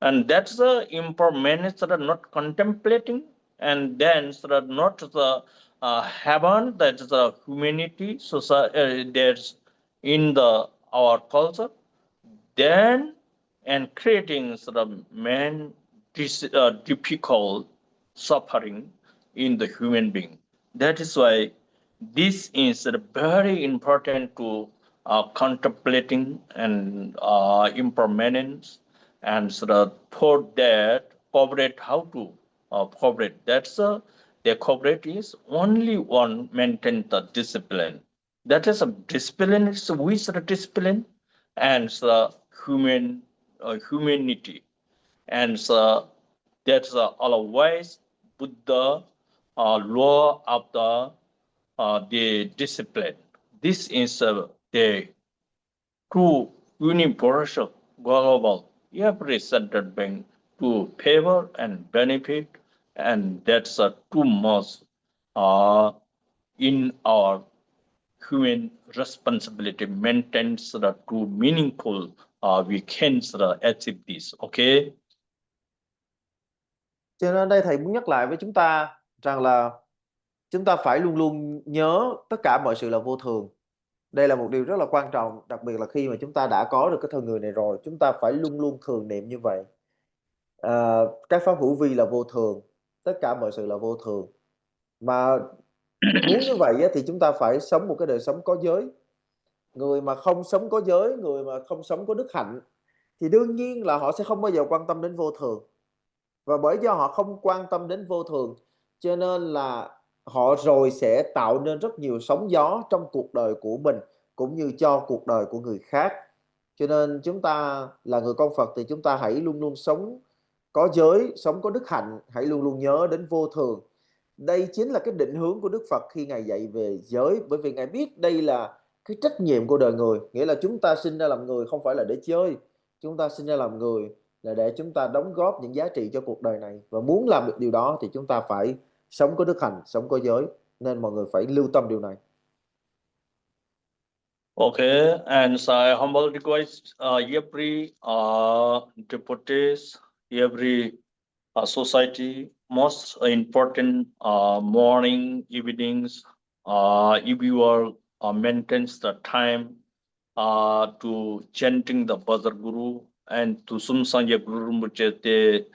and that's the impermanence that are not contemplating, and then that are not the heaven, that's the humanity society that's in the our culture, then and creating the man difficult suffering in the human being. That is why this is very important to contemplating and impermanence, and for that cooperate how to cooperate. That's the cooperate is only one maintain the discipline. That is a discipline. Is which the discipline and the humanity, and that's always Buddha law of the discipline. This is the true universal global every centered being to favor and benefit, and that's too much in our human responsibility maintains the true meaningful we can achieve this. Okay. Cho nên đây thầy muốn nhắc lại với chúng ta rằng là chúng ta phải luôn luôn nhớ tất cả mọi sự là vô thường. Đây là một điều rất là quan trọng, đặc biệt là khi mà chúng ta đã có được cái thân người này rồi, chúng ta phải luôn luôn thường niệm như vậy. Các pháp hữu vi là vô thường, tất cả mọi sự là vô thường. Mà muốn như vậy á, thì chúng ta phải sống một cái đời sống có giới. Người mà không sống có giới, người mà không sống có đức hạnh, thì đương nhiên là họ sẽ không bao giờ quan tâm đến vô thường. Và bởi do họ không quan tâm đến vô thường, cho nên là họ rồi sẽ tạo nên rất nhiều sóng gió trong cuộc đời của mình, cũng như cho cuộc đời của người khác. Cho nên chúng ta là người con Phật thì chúng ta hãy luôn luôn sống có giới, sống có đức hạnh, hãy luôn luôn nhớ đến vô thường. đây chính là cái định hướng của Đức Phật khi Ngài dạy về giới, bởi vì Ngài biết đây là cái trách nhiệm của đời người, nghĩa là chúng ta sinh ra làm người không phải là để chơi, chúng ta sinh ra làm người là để chúng ta đóng góp những giá trị cho cuộc đời này, và muốn làm được điều đó thì chúng ta phải sống có đức hạnh, sống có giới, nên mọi người phải lưu tâm điều này. Okay, and so I humble request every devotees, every society, most important morning, evenings, if you are maintains the time to chanting the Bhadar Guru and to Sumsangya Guru Mujete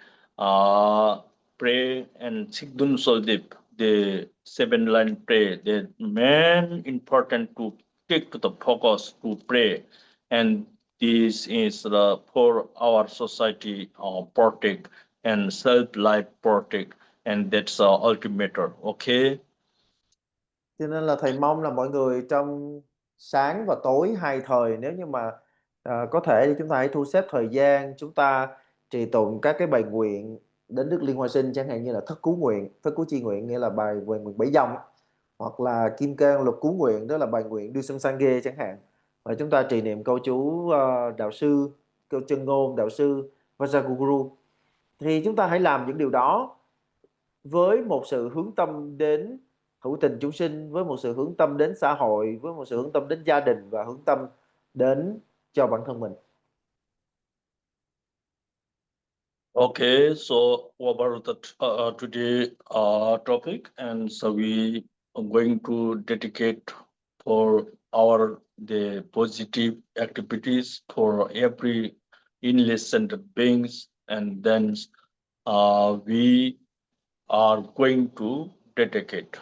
pray and Sikdun Soldip, the 7-line pray, the main important to take to the focus to pray, and this is for our society protect and self-life protect, and that's ultimate. Okay. Cho nên là thầy mong là mọi người trong sáng và tối hai thời, nếu như mà có thể thì chúng ta hãy thu xếp thời gian, chúng ta trì tụng các cái bài nguyện đến Đức Liên Hoa Sinh, chẳng hạn như là thất cứu nguyện, thất cứu chi nguyện nghĩa là bài nguyện 7 dòng, hoặc là Kim Cang lục cứu nguyện, đó là bài nguyện đưa sân sang ghê chẳng hạn, và chúng ta trì niệm câu chú đạo sư, câu chân ngôn đạo sư Vajraguru, thì chúng ta hãy làm những điều đó với một sự hướng tâm đến hữu tình chúng sinh, với một sự hướng tâm đến xã hội, với một sự hướng tâm đến gia đình, và hướng tâm đến cho bản thân mình. Okay, so about the today topic, and so we are going to dedicate for our the positive activities for every innocent beings, and then we are going to dedicate.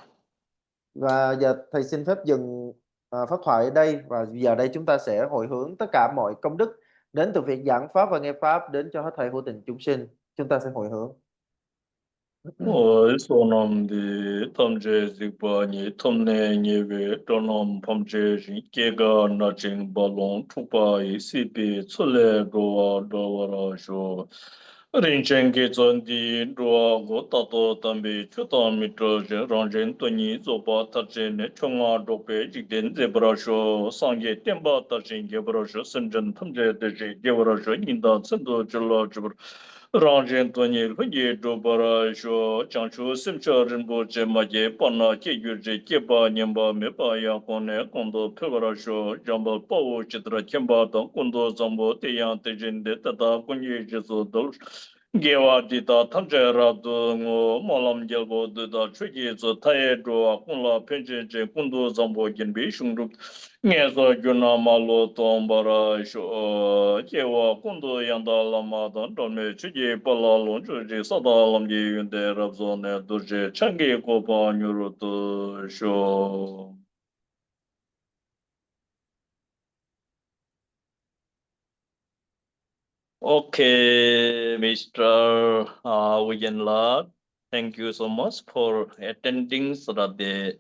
Và giờ thầy xin phép dừng pháp thoại ở đây, và giờ đây chúng ta sẽ hồi hướng tất cả mọi công đức đến từ việc giảng pháp và nghe pháp đến cho hết thảy hữu tình chúng sinh. Chúng ta sẽ hồi hướng. 소놈디 탐제 직바니 톰네 니베 토놈 펌제 지케가 나징 발롱 투바이 시비 촐레 로와 로와라쇼 린쟁게 존디 로고 따도 담비 추타미토 런젠 토니 조바 타제네 총아 도페 직된 제브라쇼 상게 템바 타징게 브라쇼 선전 탐제 데제 게브라쇼 인다 선도 줄로 줄 Rangjin Tony Lungi Dubara Sho Chanchu Simcha Rinpo Chemaje Pana Kyurje Keba Nyamba Mepa Yakone Kondo Pevara Sho Jamba Pao Chitra Kemba Tang Kondo Zambo Teyang Tejinde Tata Kunye Jesu Dol Gewa Dita Tamche Rabdo Ngo Malam Gelbo Dita Chuki Zo Taye Dwa Kunla Penche Je Kondo Zambo Genbi Shungrup Ngezo Gyuna Malo Tombara Sho Jewa Kondo Yanda Lama Dan Dome Chuki Pala Lonjo Je Sada Lamji Yunde Rabzo Ne Durje Changi Kopa Nyuruto Sho. Okay, Mr. Wigenlad, thank you so much for attending so that the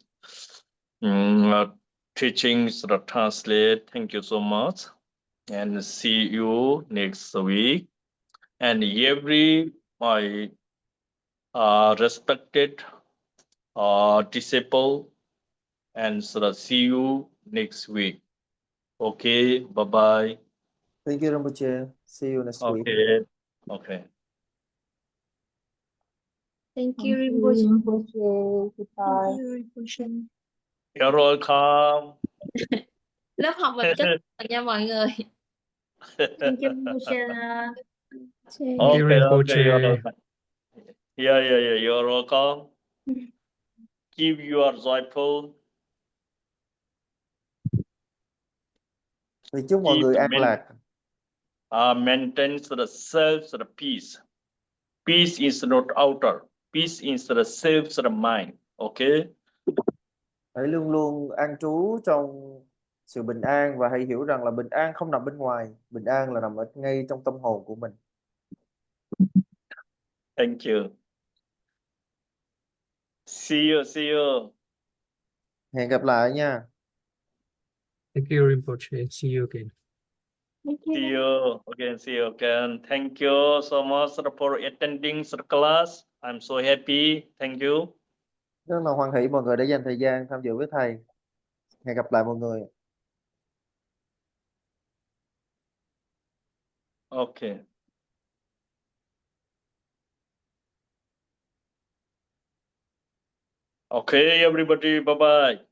teachings that translate. Thank you so much, and see you next week. And every my respected disciple, and so that see you next week. Okay, bye bye. Thank you, Rinpoche. See you next week. Okay, okay. Thank you, Rinpoche. Goodbye. You're welcome. Lớp học vật chất nha mọi người. Thank you, Rinpoche. Okay, okay, you're welcome. Yeah, you're welcome. Keep your joyful. Thì chúc mọi người an lạc. Maintain the self, the peace. Peace is not outer. Peace is the self, the mind. Okay. Hãy luôn luôn an trú trong sự bình an, và hãy hiểu rằng là bình an không nằm bên ngoài, bình an là nằm ở ngay trong tâm hồn của mình. Thank you. See you. Hẹn gặp lại nha. Thank you, Rinpoche. See you again. See you again. Thank you so much for attending the class. I'm so happy. Thank you. Rất là hoan hỷ mọi người đã dành thời gian tham dự với thầy. Hẹn gặp lại mọi người. Okay. Okay, everybody, bye bye.